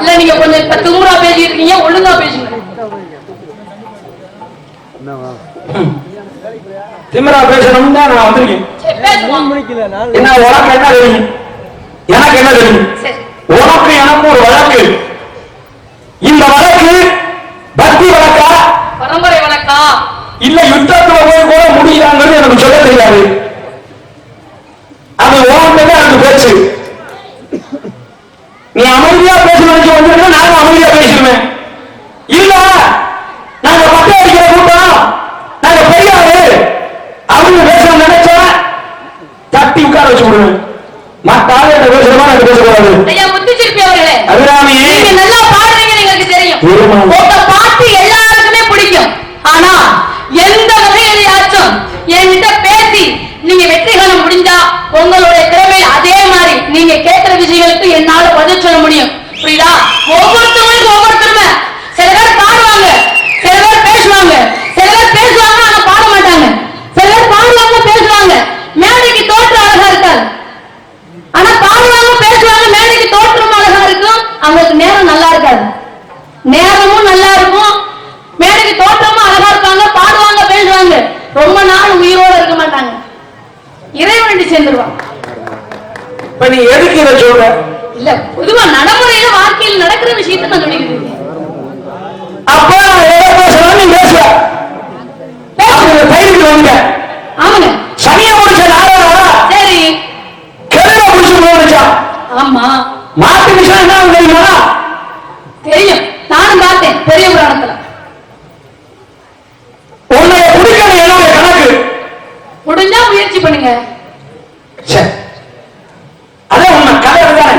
இல்ல நீங்க கொஞ்சம் திமுறா பேசிட்டு இருக்கீங்க, ஒழுங்கா பேசுங்க. திமிரா பேசணும் தான் நான் வந்திருக்கேன். என்ன உனக்கு என்ன தெரியும்? எனக்கு என்ன தெரியும்? உனக்கு எனக்கு ஒரு வழக்கு. இந்த வழக்கு பக்தி வழக்கா, பரம்பரை வழக்கா, இல்ல யுத்தத்துல போய் கூட முடியலாங்கிறது எனக்கு சொல்ல தெரியாது. அது உனக்கு எனக்கு பேச்சு. நீ அமைதியா பேச நினைச்சு வந்திருக்க, நானும் அமைதியா பேசிடுவேன். இல்ல நாங்க பட்டை அடிக்கிற கூட்டம், நாங்க பெரியாரு அப்படின்னு பேச நினைச்சா தட்டி உட்கார வச்சு விடுவேன். மத்தால என்ன பேசுறமா எனக்கு பேசக்கூடாது. ஐயா முத்துச்சிருப்பி அவர்களே, அபிராமி நீங்க நல்லா பாடுறீங்கன்னு எனக்கு தெரியும். உங்க பாட்டு எல்லாருக்குமே பிடிக்கும். ஆனா எந்த வகையிலாச்சும் என்கிட்ட பேசி நீங்க வெற்றிகாலம் முடிஞ்சா உங்களுடைய திறமை அதே மாதிரி நீங்க கேட்கிற விஷயங்களுக்கு என்னால பதில் சொல்ல முடியும். புரியுதா? ஒவ்வொருத்தவங்களுக்கும் ஒவ்வொரு திறமை. சில பேர் பாடுவாங்க, சில பேர் பேசுவாங்க, சில பேர் பேசுவாங்க ஆனா பாட மாட்டாங்க, சில பேர் பாடுவாங்க பேசுவாங்க, மேடைக்கு தோற்றம் அழகா இருக்காது. ஆனா பாடுவாங்க பேசுவாங்க, மேடைக்கு தோற்றம் அழகா இருக்கும், அவங்களுக்கு நேரம் நல்லா இருக்காது. நேரமும் நல்லா இருக்கும், மேடைக்கு தோற்றமும் அழகா இருப்பாங்க, பாடுவாங்க பேசுவாங்க, ரொம்ப நாள் உயிரோட இருக்க மாட்டாங்க, இறைவனடி சேர்ந்துருவாங்க. இப்ப நீ எதுக்கு இதை சொல்ற? இல்ல பொதுவா நடைமுறையில வாழ்க்கையில் நடக்கிற விஷயத்தை நான் சொல்லிக்கிட்டு இருக்கேன். அப்ப நான் பேசணும், நீ பேசுவ. பயிருக்கு வந்து ஆமாங்க, சனியை முடிச்ச நாடா? சரி. கெடுத முடிச்சு போச்சா? ஆமா. மாட்டு விஷயம் என்ன தெரியுமா? தெரியும், நானும் பார்த்தேன் பெரிய புராணத்துல. உன்னை பிடிக்கணும் என்னோட கணக்கு. முடிஞ்சா முயற்சி பண்ணுங்க. அதான் உண்மை கதை தானே.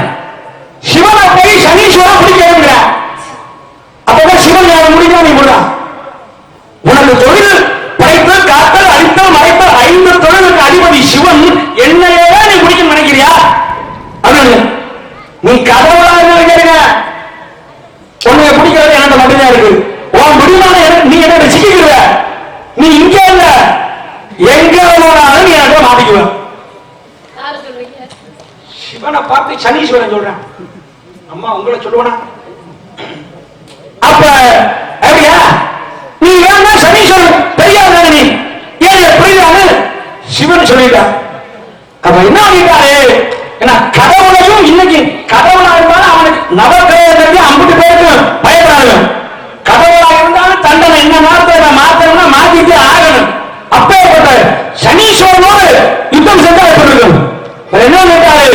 சிவனை போய் சனீஸ்வரன் பிடிக்க, அப்பதான் சிவன் யாரை முடியும்? நீ முடியா? உனக்கு தொழில் படைத்து காத்தல் அழித்தல் மறைத்தல் 5 தொழிலுக்கு அதிபதி சிவன். என்னையே நீ பிடிக்க நினைக்கிறியா? அப்படின்னு நீ கதவுளா நினைக்கிறீங்க. உன்னைய பிடிக்கிறது எனக்கு மட்டும்தான் இருக்கு. உன் முடிவான நீ என்ன ரசிக்கிற? நீ இங்க இல்ல, எங்க போனாலும் நீ எனக்கு மாட்டிக்குவ. சிவனை பார்த்து சனீஸ்வரன் சொல்றேன். அம்மா உங்களை சொல்லுவனா? அப்ப அப்படியா? நீ ஏன் சனீஸ்வரன் தெரியாத நீ ஏன் புரியுதான்னு சிவன் சொல்லிட்டா. அப்ப என்ன ஆகிட்டாரு? ஏன்னா கடவுளையும் இன்னைக்கு கடவுளா இருந்தாலும் அவனுக்கு நவக்கிரகத்துக்கு 50 பேருக்கு பயப்படாது. கடவுளா இருந்தாலும் தண்டனை என்ன நேரத்தை மாத்தணும்னா மாத்திட்டு ஆகணும். அப்பேற்பட்ட சனீஸ்வரனோடு யுத்தம் செஞ்சா எப்படி இருக்கும்? என்ன கேட்டாரு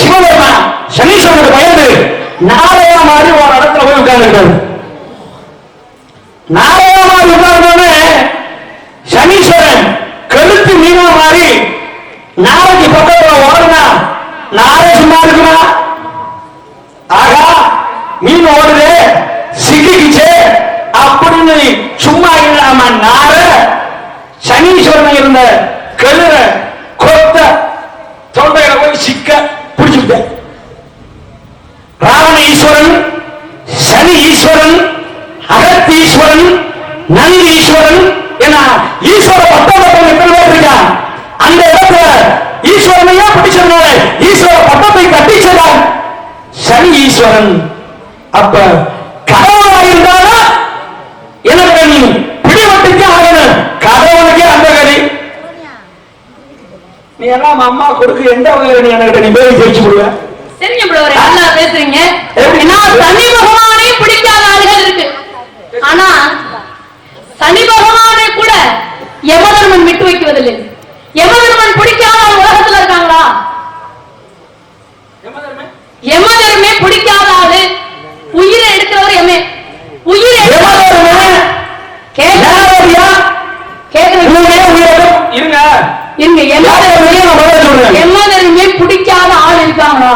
சிவபெருமான் சனீஸ்வரனுக்கு பயந்து நாளையா மாதிரி ஒரு இடத்துல போய் உட்கார்ந்துட்டாரு. நாளையா மாதிரி உட்கார்ந்தோன்னு சனீஸ்வரன் கழுத்து மீனா மாறி நாளைக்கு பக்கத்துல ஓடுனா நாளை சும்மா இருக்குமா? ஆகா மீன் ஓடுது சிக்கிச்சு அப்படின்னு சும்மா இல்லாம நார சனீஸ்வரன் இருந்த கழுற கொத்த தொண்டையில போய் சிக்க பிடிச்சுட்ட. ராவண ஈஸ்வரன், சனி ஈஸ்வரன், அகத்தீஸ்வரன், நந்தி ஈஸ்வரன் என ஈஸ்வர பட்டம் எத்தனை பேர் இருக்கான்? அந்த இடத்துல ஈஸ்வரனையா பிடிச்சதுனால ஈஸ்வர பட்டத்தை கட்டிச்சதான் சனி ஈஸ்வரன். அப்ப கடவுளா இருந்தாலும் எனக்கு நீ பிடிவட்டுக்கு ஆகணும். கடவுளுக்கே அந்த கதி. நீ எல்லாம் அம்மா கொடுக்கு எந்த வகையில் நீ எனக்கு நீ பேசி ஜெயிச்சு விடுவ? சரிங்க பிரதர், நல்லா பேசுறீங்க. சனி பகவானையும் பிடிக்காத ஆளுகள் இருக்கு. ஆனா சனி பகவானை கூட யமதர்மன் விட்டு வைக்குவதில்லை. யமதர்மன் பிடிக்காத உலகத்துல இருக்காங்களா? யமதர்மே பிடிக்காத ஆளு. உயிரை எடுக்கிறவர் எமே. உயிரை யமதர்மே பிடிக்காத ஆள் இருக்காங்களா?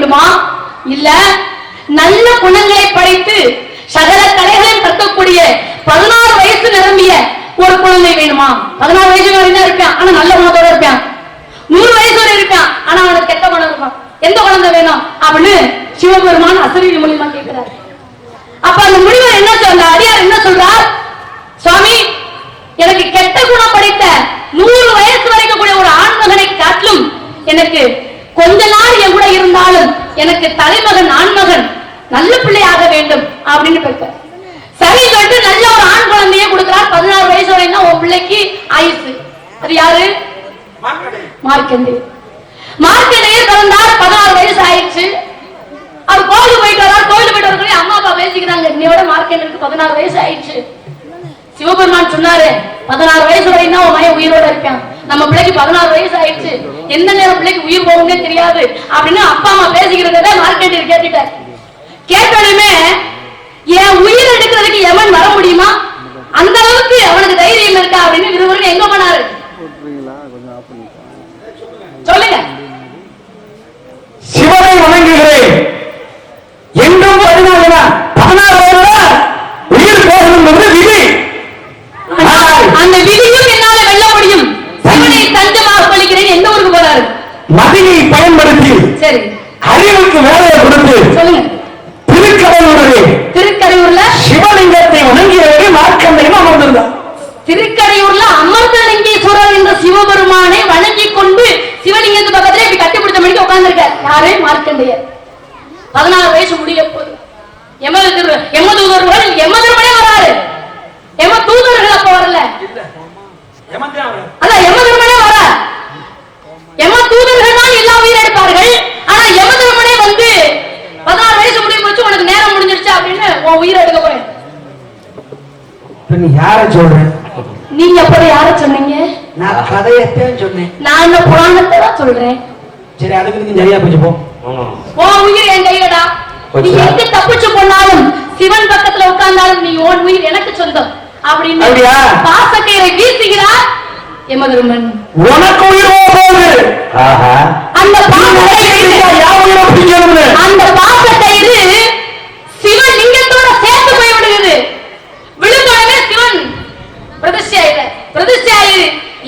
வேண்டுமா? இல்ல நல்ல குணங்களை படைத்து சகல கலைகளையும் கற்கக்கூடிய 16 வயசு நிரம்பிய ஒரு குழந்தை வேணுமா? 16 வயசு வரைக்கும் இருப்பான், ஆனா நல்ல குணத்தோட இருப்பான். 100 வயசு வரை இருப்பான், ஆனா அவனுக்கு கெட்ட குணம் இருக்கும். எந்த குழந்தை வேணும் அப்படின்னு சிவபெருமான் அசரீரி மூலியமா கேட்கிறார். அப்ப அந்த முனிவர் என்ன சொல்ற, அடியார் என்ன சொல்றார்? சுவாமி, எனக்கு கெட்ட குணம் படைத்த 100 வயசு வரைக்கும் கூட ஒரு ஆண்மகனை காட்டிலும் எனக்கு கொஞ்ச நாள் என் கூட இருந்தாலும் எனக்கு தலைமகன் ஆண்மகன் நல்ல பிள்ளையாக வேண்டும் அப்படின்னு கேட்க சரி சொல்லிட்டு நல்ல ஒரு ஆண் குழந்தைய கொடுக்கிறார். 16 வயசு வரைக்கும் உன் பிள்ளைக்கு ஆயுசு. அது யாரு? மார்க்கண்டேயர். மார்க்கண்டேயர் பிறந்தார். 16 வயசு ஆயிடுச்சு. அவர் கோயிலுக்கு போயிட்டு வரார். கோயிலுக்கு போயிட்டு வரக்கூடிய அம்மா அப்பா பேசிக்கிறாங்க, இன்னையோட மார்க்கண்டேயருக்கு 16 வயசு ஆயிடுச்சு. சிவபெருமான் சொன்னாரு, 16 வயசு வரைக்கும் தான் உன் மகன் உயிரோட இருக்கான். நம்ம பிள்ளைக்கு 16 வயசு ஆயிடுச்சு, எந்த நேரம் பிள்ளைக்கு உயிர் போகும்னே தெரியாது அப்படின்னு அப்பா அம்மா பேசிக்கிறத மார்க்கண்டேயர் கேட்டுட்டார். கேட்டோடனே என் உயிர் எடுக்கிறதுக்கு எவன் வர முடியுமா? அந்த அளவுக்கு அவனுக்கு தைரியம் இருக்கா அப்படின்னு விறுவிறுன்னு எங்க போனாரு சொல்லுங்க. சிவனை வணங்குகிறேன் என்றும் 16 வயதுல உயிர் போகணும் என்று விதி. அந்த விதியும் என்னால வெல்ல முடியும். சிவனை தஞ்சமாக பழிக்கிறேன். எந்த ஊருக்கு போறாரு? மதியை பயன்படுத்தி சரி அறிவுக்கு வேலையை கொடுத்து சொல்லுங்க. திருக்கடையூர்ல சிவலிங்கத்தை வணங்கியவரை மார்க்கண்டேயன் அமர்ந்திருந்தார். திருக்கடையூர்ல அமர்தலிங்கேஸ்வரர் என்ற சிவபெருமானை வணங்கி கொண்டு சிவலிங்கத்து பக்கத்துல இப்படி கட்டி பிடிச்ச மணிக்கு உட்கார்ந்திருக்கார். யாரே? மார்க்கண்டேயர். 16 வயசு முடிய போது எமதூதர்கள் எமதர்மனே வராரு. எமதூதர்கள் அப்ப வரல, அதான் எமதர்மனே வர. எமதூதர்கள் தான் எல்லா உயிரை எடுப்பார்கள். ஆனா எமதர்மனே வந்து 16 வயசு முடிய போச்சு, உனக்கு நேரம் முடிஞ்சிருச்சு அப்படின்னு உன் உயிரை எடுக்க போறேன். நீ யார சொல்ற? நீங்க அப்ப யார சொன்னீங்க? நான் கதையத்தான் சொன்னேன். நான் இந்த புராணத்தை தான் சொல்றேன். சரி, அதுக்கு நீங்க சரியா போச்சு போ. உன் உயிர் என் கையிலடா. நீ எங்க தப்பிச்சு போனாலும் சிவன் பக்கத்துல உட்கார்ந்தாலும் நீ உன் உயிர் எனக்கு சொந்தம் அப்படின்னு பாசக்கயிறை வீசுகிறார் யமதர்மன். உனக்கு உயிர் போகுது. அந்த பாசக்கயிறு சிவன் லிங்கத்தோட சேர்த்து போய் விடுகிறது. விழுந்தோடனே சிவன் பிரதிஷ்டாயிரு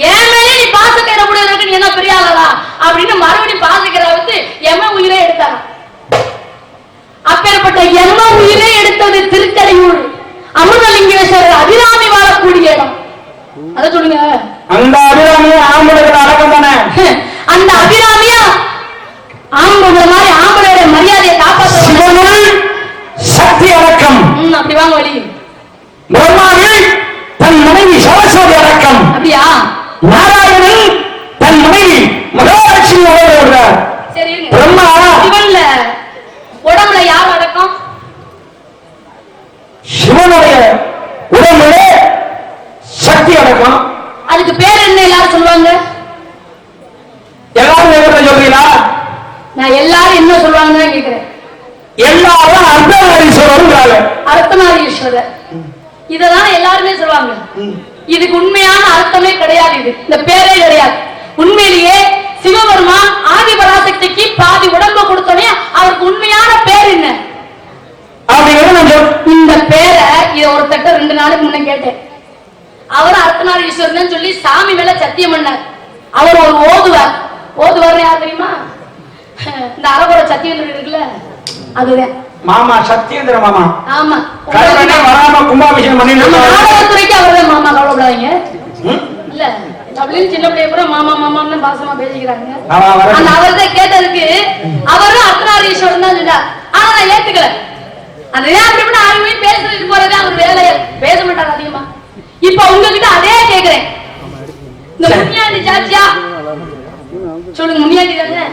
என் மேலே நீ பாசக்கயிறை விடுறதுக்கு நீ என்ன பெரிய ஆளா அப்படின்னு மறுபடியும் பாசக்கயிறை வந்து எம உயிரை எடுத்தார். அப்பேற்பட்ட எம உயிரை எடுத்தது திருக்கடையூர் அமிர்தலிங்கேஸ்வரர் அபிராமி வாழக்கூடிய இடம். அத சொல்லுங்க. அந்த அபிராமிய ஆம்பளைக்கு அடக்கம் தானே. அந்த அபிராமிய ஆம்பளை மாதிரி ஆம்பளையோட மரியாதையை காப்பாற்ற சக்தி அடக்கம். அப்படி வாங்க வழி. பிரம்மாவில் தன் மனைவி சரஸ்வதி அடக்கம். அப்படியா? நாராயணன் தன் மனைவி மகாலட்சுமி விடுறார். சரி, பிரம்மா சிவன்ல உடம்புல யார் அடக்கம்? சிவனுடைய உடம்புல சக்தி அடக்கம். அதுக்கு பேர் என்ன எல்லாரும் சொல்லுவாங்க? எல்லாரும் என்ன சொல்றீங்களா? நான் எல்லாரும் என்ன சொல்லுவாங்கன்னு கேக்குறேன். எல்லாரும் அர்த்தநாரீஸ்வரர். அர்த்தநாரீஸ்வரர் இதெல்லாம் எல்லாருமே சொல்லுவாங்க. இதுக்கு உண்மையான அர்த்தமே கிடையாது. இது இந்த பேரே கிடையாது. உண்மையிலேயே சிவபெருமான் ஆதிபராசக்திக்கு பாதி உடம்ப கொடுத்தோன்னே அவருக்கு உண்மையான பேர் என்ன? இந்த பேரை இத ஒரு தட்ட 2 நாளுக்கு முன்ன கேட்டேன். அவர் அர்த்தநாரீஸ்வரன் சொல்லி சாமி மேல சத்தியம் பண்ணார். அவர் ஒரு ஓதுவார் யார் தெரியுமா? இந்த அரபுர சத்தியேந்திரன் இருக்குல்ல, அதுதான் மாமா சத்தியேந்திர மாமா. ஆமா, வராம கும்பாபிஷேகம் பண்ணி நாடகத்துறைக்கு அவர்தான் மாமா. கவலைப்படாதீங்க. இல்ல அப்படின்னு சின்ன பிள்ளைய கூட மாமா மாமான்னு பாசமா பேசிக்கிறாங்க. அந்த அவர்கிட்ட கேட்டதுக்கு அவரும் அர்த்தநாரீஸ்வரன் தான் சொன்னார். ஆனா நான் ஏத்துக்கல. அந்த அப்படி ஆளுமே பேசிட்டு போறதே அவர் வேலையை பேச மாட்டாங்க அதிகமா. இப்ப உங்ககிட்ட அதே கேக்குறேன். இந்த முனியாண்டி சாட்சியா சொல்லுங்க. முனியாண்டி தானே?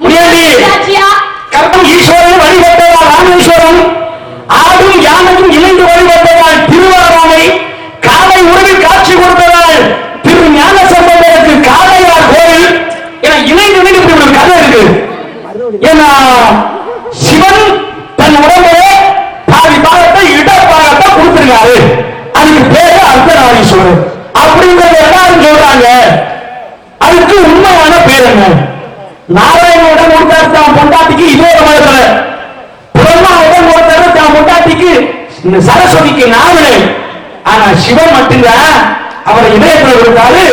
முனியாண்டி சாட்சியா கர்ப்பம் ஈஸ்வரன் வழிபட்டதால் ராமேஸ்வரம், ஆடும் யானையும் இணைந்து வழிபட்டதால் திருவாராமை, காலை உறவில் காட்சி கொடுத்ததால் திரு ஞான சம்பந்தருக்கு காளையார் கோயில் என இணைந்து இப்படி ஒரு கதை இருக்கு. ஏன்னா சிவன் தன் உடம்புல பாதி பாகத்தை இடப்பாகத்தை கொடுத்திருக்காரு. அதுக்கு பேரு அர்த்தநாரீஸ்வரர் அப்படிங்கறத எல்லாரும் சொல்றாங்க. அதுக்கு உண்மையான பேர் என்ன? நாராயண சரஸ்வதிக்கு நாவல். ஆனா சிவன் மட்டும்தான் அவரை இதயத்துல கொடுத்தாரு,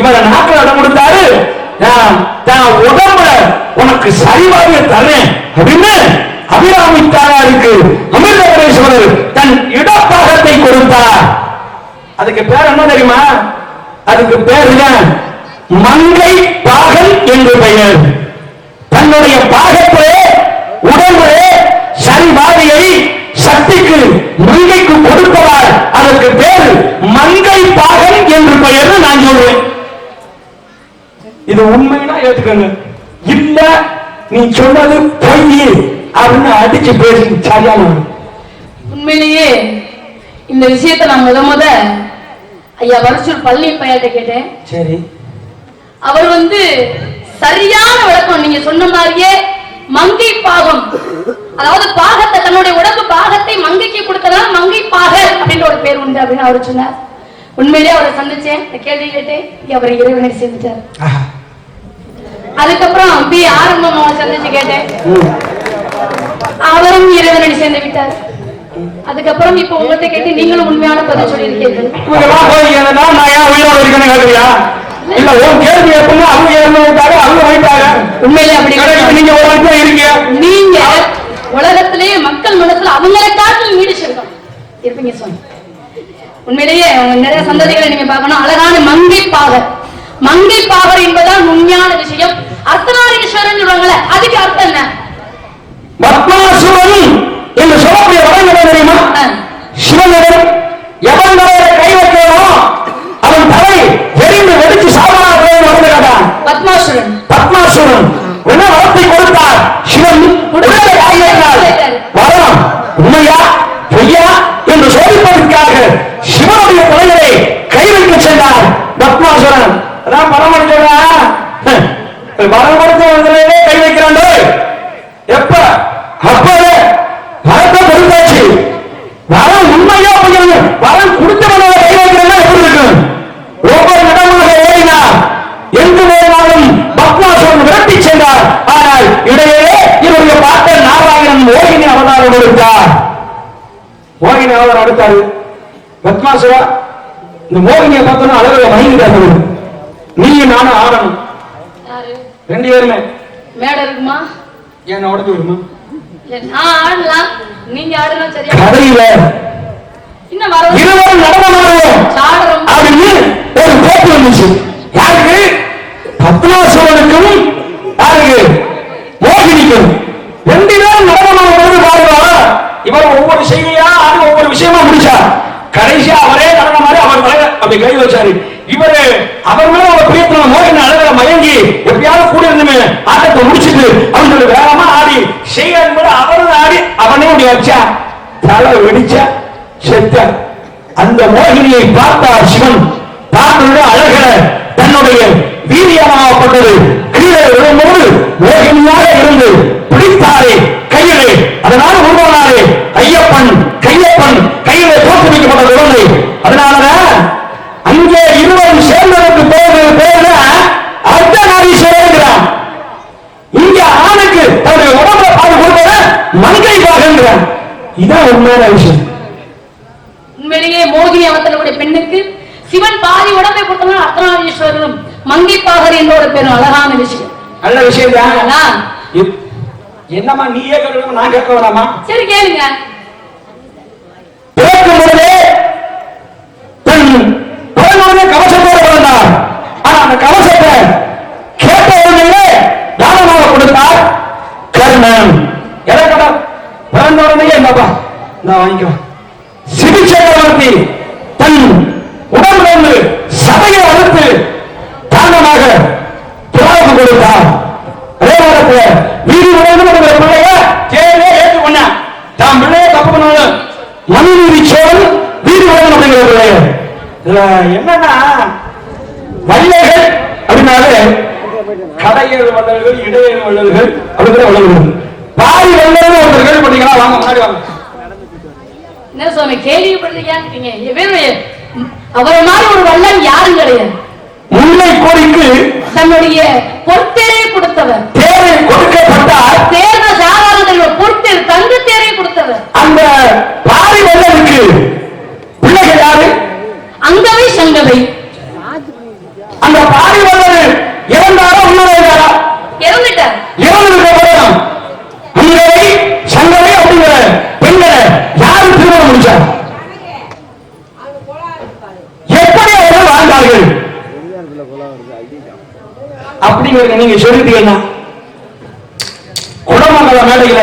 இவரை நாக்கில் இடம் கொடுத்தாரு. நான் உடம்புல உனக்கு சரிவாக தர்றேன் அப்படின்னு அபிராமி தாயாருக்கு அமிர்தபுரீஸ்வரர் தன் இடப்பாகத்தை கொடுத்தார். அதுக்கு பேர் என்ன தெரியுமா? அதுக்கு பேர் மங்கை பாகன் என்று பெயர். தன்னுடைய பாகத்திலே உடம்புலே சரிவாதியை சக்திக்கு மங்கைக்கு கொடுப்பதால் அதற்கு பேர் மங்கை பாகன் என்று பெயர் நான் சொல்றேன். இது உண்மையா ஏத்துக்கங்க, இல்ல நீ சொன்னது பொய் அப்படின்னு அடிச்சு பேசி சரியான. உண்மையிலேயே இந்த விஷயத்தை நான் முத ஐயா வருஷம் பள்ளி பையன்கிட்ட கேட்டேன். சரி, அவர் சரியான விளக்கம் நீங்க சொன்ன மாதிரியே மங்கை பாகம், அதாவது பாகத்தை தன்னுடைய உடம்பு பாகத்தை மங்கைக்கு கொடுத்ததால மங்கை பாகர் அப்படின்ற ஒரு பேர் உண்டு அப்படின்னு அவர் சொன்னார். உண்மையிலேயே அவரை சந்திச்சேன், கேள்வி கேட்டேன், அவரை இறைவனை சேர்ந்துட்டார். அதுக்கப்புறம் பி ஆரம்பம் சந்திச்சு கேட்டேன், அவரும் இறைவனை சேர்ந்து விட்டார். அதுக்கப்புறம் இப்ப உங்கள்கிட்ட கேட்டு நீங்களும் உண்மையான பதில் சொல்லியிருக்கீர்கள். இல்ல உன் கேள்வி எப்பவுமே அவங்க இறந்துட்டாங்க, அவங்க போயிட்டாங்க. உண்மையிலே அப்படி நீங்க ஒரு இடத்துல இருக்கீங்க. நீங்க உலகத்திலேயே மக்கள் மனசுல அவங்களை காட்டில் நீடிச்சிருக்கோம் இருப்பீங்க சொன்ன. உண்மையிலேயே நிறைய சந்ததிகளை நீங்க பார்க்கணும். அழகான மங்கை பாகர், மங்கை பாகர் என்பதுதான் உண்மையான விஷயம். அர்த்தநாரீஸ்வரன் சொல்றாங்களே, அதுக்கு அர்த்தம் என்ன? பத்மாசுரன் என்று சொல்லக்கூடிய வரைமுறை தெரியுமா? சிவனிடம் எவன் கை வைக்கிறோம் அவன் தலை எரிந்து வெடிச்சு சாவனாக வந்து கேட்டான். பத்மாசுரன் பத்மாசுரன் என்ன வரத்தை கொடுத்தார்? சிவன் உடலை ஆகியிருந்தார். வரம் உண்மையா பொய்யா என்று சோதிப்பதற்காக சிவனுடைய தலைகளை கை வைக்க சென்றார் பத்மாசுரன். அதான் பரமன் சொல்றா, வரம் கொடுத்த கை வைக்கிறான். எப்ப அப்பவே வரத்தை கொடுத்தாச்சு. வரம் உண்மையா பொய்யா? வரம் கொடுத்தவன கை வைக்கிறேன்னா எப்படி இருக்கும்? ஒவ்வொரு இடமாக ஓடினார், எங்கு போனாலும் பத்மாசுரன் விரட்டி சென்றார். ஆனால் இடையே இவருடைய பாட்டன் நாராயணன் மோகினி அவதாரம் எடுத்தார். மோகினி அவதாரம் எடுத்தாரு. பத்மாசுரா இந்த மோகினியை பார்த்தோன்னா அழகு மயங்கிட்டாரு. நீ நானும் ஆடணும், ரெண்டு பேருமே. மேடை இருக்குமா? ஏன் உடச்சு வருமா? நான் ஆடலாம், நீங்க ஆடலாம். சரியா கதையில இருவரும் நடனமாடுவோம் அப்படின்னு ஒரு போட்டு வந்துச்சு. யாருக்கு? பத்மாசுரனுக்கும் யாருக்கு? மோகினிக்கும். ரெண்டு பேரும் நடனமாடுவது பாருங்க. இவர் ஒவ்வொரு செய்தியா அது ஒவ்வொரு விஷயமா முடிச்சா, கடைசியா அவரே நடனமாடி அவர் தலைவர் அப்படி கை வச்சாரு. இவரு அவர் மேல ஒரு பிரியத்துல மோகினி அழகா மயங்கி எப்படியாவது கூட இருந்துமே ஆட்டத்தை முடிச்சுட்டு அவன் சொல்லி வேகமா ஆடி செய்யறது அவரும் ஆடி அவனே அப்படி வச்சா தலை வெடிச்சா செத்த. அந்த மோகினியை பார்த்தார் சிவன். பார்த்த அழக தன்னுடைய வீரியமாகப்பட்டது கீழே விழும்போது மோகினியாக இருந்து பிடித்தாரே கையிலே. அதனால உருவானாரே ஐயப்பன் கையப்பன் கையிலே தோற்றுவிக்கப்பட்ட குழந்தை. அதனாலதான் அங்கே இருவரும் சேர்ந்ததற்கு பேர் அர்த்தநாரீஸ்வரர். இங்க ஆணுக்கு தன்னுடைய உடம்புல பாடு கொடுத்தத மங்கை பாகங்கிறான். இதான் உண்மையான விஷயம். உண்மையிலேயே மோகினி அவத்தனுடைய பெண்ணுக்கு சிவன் பாதி உடம்பை கொடுத்தவங்க அர்த்தநாரீஸ்வரரும் மங்கை பாகர் என்னோட பேரும். அழகான விஷயம், நல்ல விஷயம் தான். என்னமா நீயே கேட்கணும், நான் கேட்க வேணாமா? சரி கேளுங்க. பிறக்கும் பொழுதே பிறந்தவுடனே கவசத்தோடு பிறந்தார். ஆனா அந்த கவசத்தை கேட்ட உடனே தானமாக கொடுத்தார் கர்ணன். எதற்கடா பிறந்த உடனே என்னப்பா நான் வாங்கிக்கலாம். சிபிச்சக்கரவர்த்தி தன் உடம்பிலிருந்து சதையை அறுத்து தானமாக புறாவுக்கு கொடுத்தார். அதே நேரத்தில் வீடு உடனே பிள்ளைய தேவையே ஏற்றுக்கொண்ட தான் பிள்ளைய தப்பு பண்ணாலும் மனுநீதி சோழன் வீடு உடனே அப்படிங்கிற பிள்ளைய. என்னன்னா வள்ளல்கள் அப்படின்னாலே கடையேறு வள்ளல்கள் இடையேறு வள்ளல்கள் அப்படிங்கிற வள்ளல்கள். பாதி வள்ளல்கள் ஒருத்தர் கேள்விப்பட்டீங்களா? வாங்க முன்னாடி வாங்க. என்ன சுவாமி கேள்விப்பட்டீங்க? அவரை மாதிரி ஒரு வள்ளல் யாரும் கிடையாது. முல்லை கோரிக்கு தன்னுடைய பொற்தேரை கொடுத்தவர். தேரை கொடுக்கப்பட்டார். தேர்ந்த சாதாரண பொற்தேர் தங்க தேரை கொடுத்தவர். அந்த பாரி வள்ளலுக்கு அப்படிங்கிறத நீங்க சொல்லிட்டீங்கன்னா குடமங்கல மேடையில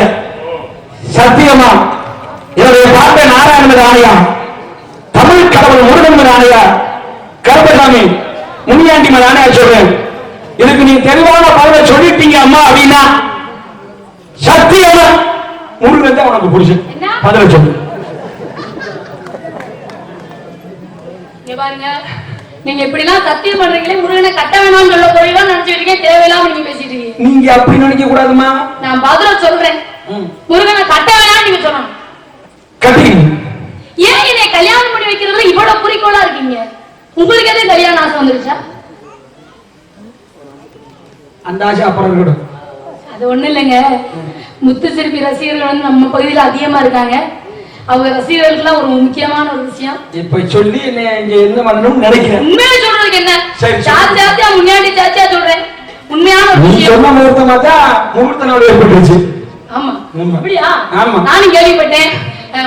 சத்தியமா என்னுடைய பாட்டை நாராயணன் ஆணையா, தமிழ் கடவுள் முருகன் ஆணையா, கருப்பசாமி முனியாண்டி மேல ஆணையா சொல்றேன். இதுக்கு நீங்க தெளிவான பதில சொல்லிட்டீங்க அம்மா அப்படின்னா சத்தியமா முருகன் தான் உனக்கு பிடிச்ச பதில சொல்லு. பாருங்க, நீங்க எப்படிலாம் சத்தியம் பண்றீங்களே, முருகனை கட்ட வேணாம்னு சொல்ல போறீங்களா நினைச்சிட்டு இருக்கேன். தேவையில்லாம நீங்க பேசிட்டு இருக்கீங்க. நீங்க அப்படி நினைக்க கூடாதுமா. நான் பதில சொல்றேன். முருகனை கட்ட வேணாம்னு நீங்க சொல்லணும். கட்டிங்க. ஏன் என்னை கல்யாணம் பண்ணி வைக்கிறதுல இவ்வளவு குறிக்கோளா இருக்கீங்க? உங்களுக்கு எதுவும் கல்யாணம் ஆசை வந்துருச்சா? அந்த ஆசை அப்புறம் இருக்கட்டும். அது ஒண்ணு இல்லைங்க, முத்து சிற்பி ரசிகர்கள் வந்து நம்ம பகுதியில் அதிகமா இருக்காங்க. அவங்க ரசிகர்களுக்குலாம் ஒரு முக்கியமான ஒரு விஷயம் இப்ப சொல்லி என்ன பண்ணணும்னு நினைக்கிறேன். உண்மையா சொல்றதுக்கு என்ன, சாத்தியா முன்னாடி சாத்தியா சொல்றேன். உண்மையான ஒரு விஷயம் சொன்ன முகூர்த்தமா தான் முகூர்த்த நாள் ஏற்பட்டுச்சு. ஆமா அப்படியா? ஆமா, நானும் கேள்விப்பட்டேன்.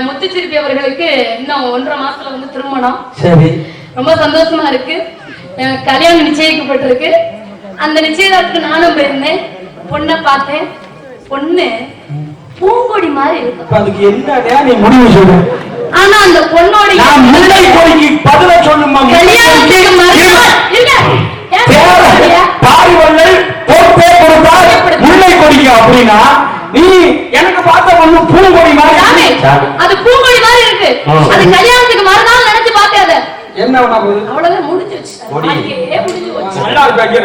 முத்துச்சிற்பி அவர்களுக்கு இன்னும் 1.5 மாசத்துல வந்து திருமணம். சரி, ரொம்ப சந்தோஷமா இருக்கு. கல்யாணம் நிச்சயிக்கப்பட்டிருக்கு. அந்த நிச்சயதார்த்தத்துக்கு நானும் போயிருந்தேன். பொண்ணை பார்த்தேன். பொண்ணு பூங்கொடி மாதிரி இருக்கு. அதுக்கு என்ன நீ முடிவு சொல்லு. ஆனா அந்த பொண்ணோட முல்லை கொடிக்கு பதில சொல்லுமா. கல்யாணத்துக்கு பாரிவள்ளல் போட்டே கொடுத்தால் முல்லை கொடிக்கு அப்படின்னா நீ எனக்கு பார்த்த பொண்ணு பூங்கொடி மாதிரி. அது பூங்கொடி மாதிரி இருக்கு. அது கல்யாணத்துக்கு மறுநாள் நினைச்சு பார்த்தேன். என்ன பண்ண போகுது? அவ்வளவுதான் முடிஞ்சிருச்சு. முடிஞ்சு போச்சு. நல்லா இருக்கு.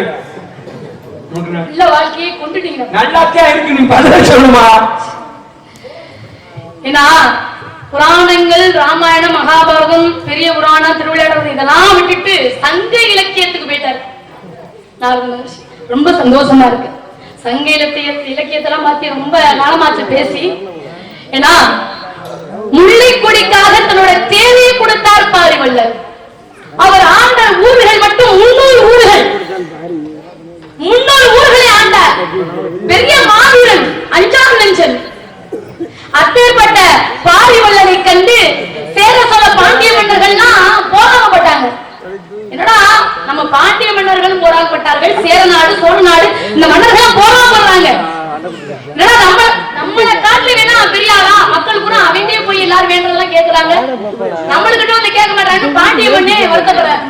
இல்ல வாழ்க்கையை கொண்டுட்டீங்க. நல்லாத்தான் இருக்கு. நீ பதில சொல்லுமா. ஏன்னா புராணங்கள், ராமாயணம், மகாபாரதம், பெரிய புராணம், திருவிளையாடல் இதெல்லாம் விட்டுட்டு சங்க இலக்கியத்துக்கு போயிட்டாரு. ரொம்ப சந்தோஷமா இருக்கு. சங்க இலக்கியத்தெல்லாம் மாத்தி ரொம்ப நாளமாச்சு பேசி. ஏன்னா முல்லை கொடிக்காக தன்னோட தேவையை கொடுத்தார் பாரிவள்ளல். அவர் ஆண்ட ஊர்கள் மட்டும் 300 ஊர்கள். 300 ஊர்களை ஆண்டார். பெரிய மாவீரன், அஞ்சாம் நெஞ்சன். அப்பேற்பட்ட பாரிவள்ளலை கண்டு சேர சோழ பாண்டிய மன்னர்கள்லாம் போராடப்பட்டாங்க. என்னடா நம்ம பாண்டிய மன்னர்களும் போராடப்பட்டார்கள், சேர நாடு, சோழ நாடு, இந்த மன்னர்கள் போராடப்படுறாங்க. என்னடா நம்மள காட்டுல வேணா பெரியாரா, மக்கள் கூட அவங்களே போய் எல்லாரும் வேண்டதெல்லாம் கேட்கறாங்க, நம்மளுக்கிட்ட வந்து கேட்க மாட்டாங்க. பாண்டிய மண்ணே வருத்தப்படுறாரு,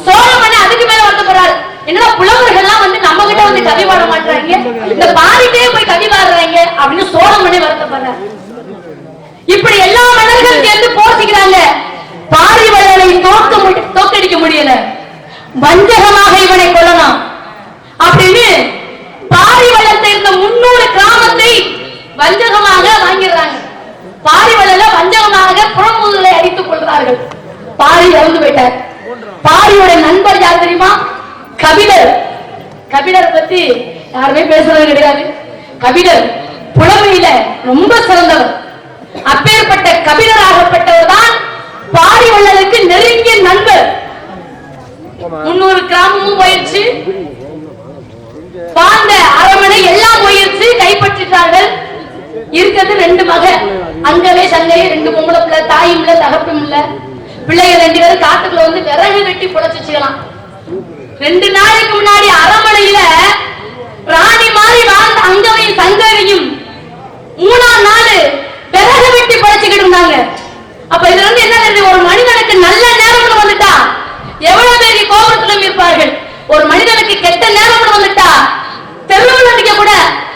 சோழ மண்ணே அதுக்கு மேல வருத்தப்படுறாரு. என்னடா புலவர்கள் எல்லாம் வந்து நம்ம கிட்ட வந்து கவி பாட மாட்டாங்க, இந்த பாடிட்டே போய் கவி பாடுறாங்க அப்படின்னு சோழ மண்ணே வருத்தப்படுறாரு. இப்படி எல்லா மன்னர்களும் சேர்ந்து போசிக்கிறாங்க. பாரிவள்ளலை தோக்கடிக்க முடியல. வஞ்சகமாக இவனை கொல்லலாம் அப்படின்னு பாரிவள்ளத்தை இருந்த 300 கிராமத்தை வஞ்சகமாக வாங்கிடுறாங்க. பாரிவள்ளல வஞ்சகமாக புறமுதுகளை அடித்துக் கொள்றார்கள். பாரி இறந்து போயிட்டார். பாரியோட நண்பர் யார் தெரியுமா? கபிலர். கபிலர் பத்தி யாருமே பேசுறது கிடையாது. கபிலர் புலமையில ரொம்ப சிறந்தவர். அப்பேற்பட்ட கபிலராகப்பட்டவர் தான் பாரிவள்ளலுக்கு நெருங்கிய நண்பர். 300 கிராமமும் போயிடுச்சு, பாண்ட அரமனை எல்லாம் போயிடுச்சு, கைப்பற்றிட்டார்கள். இருக்கிறது 2 மகன், அங்கவே சங்கையே, 2 பொம்பளை பிள்ளை, தாயும் இல்ல தகப்பும் இல்ல. பிள்ளைகள் 2 பேரும் காட்டுக்குள்ள வந்து விறகு வெட்டி புடைச்சுக்கலாம். 2 நாளைக்கு முன்னாடி அரமனையில ராணி மாதிரி வாழ்ந்த அங்கவையும் சங்கையும் 3ஆம் நாள் விறகு வெட்டி புடைச்சுக்கிட்டு இருந்தாங்க. அப்ப இதுல இருந்து என்ன தெரியுது? ஒரு மனிதனுக்கு நல்ல நேரம் வந்துட்டா எவ்வளவு பெரிய கோபத்திலும் இருப்பார்கள். ஒரு மனிதனுக்கு கெட்ட நேரம் வந்துட்டா தெருவில் நிற்க கூட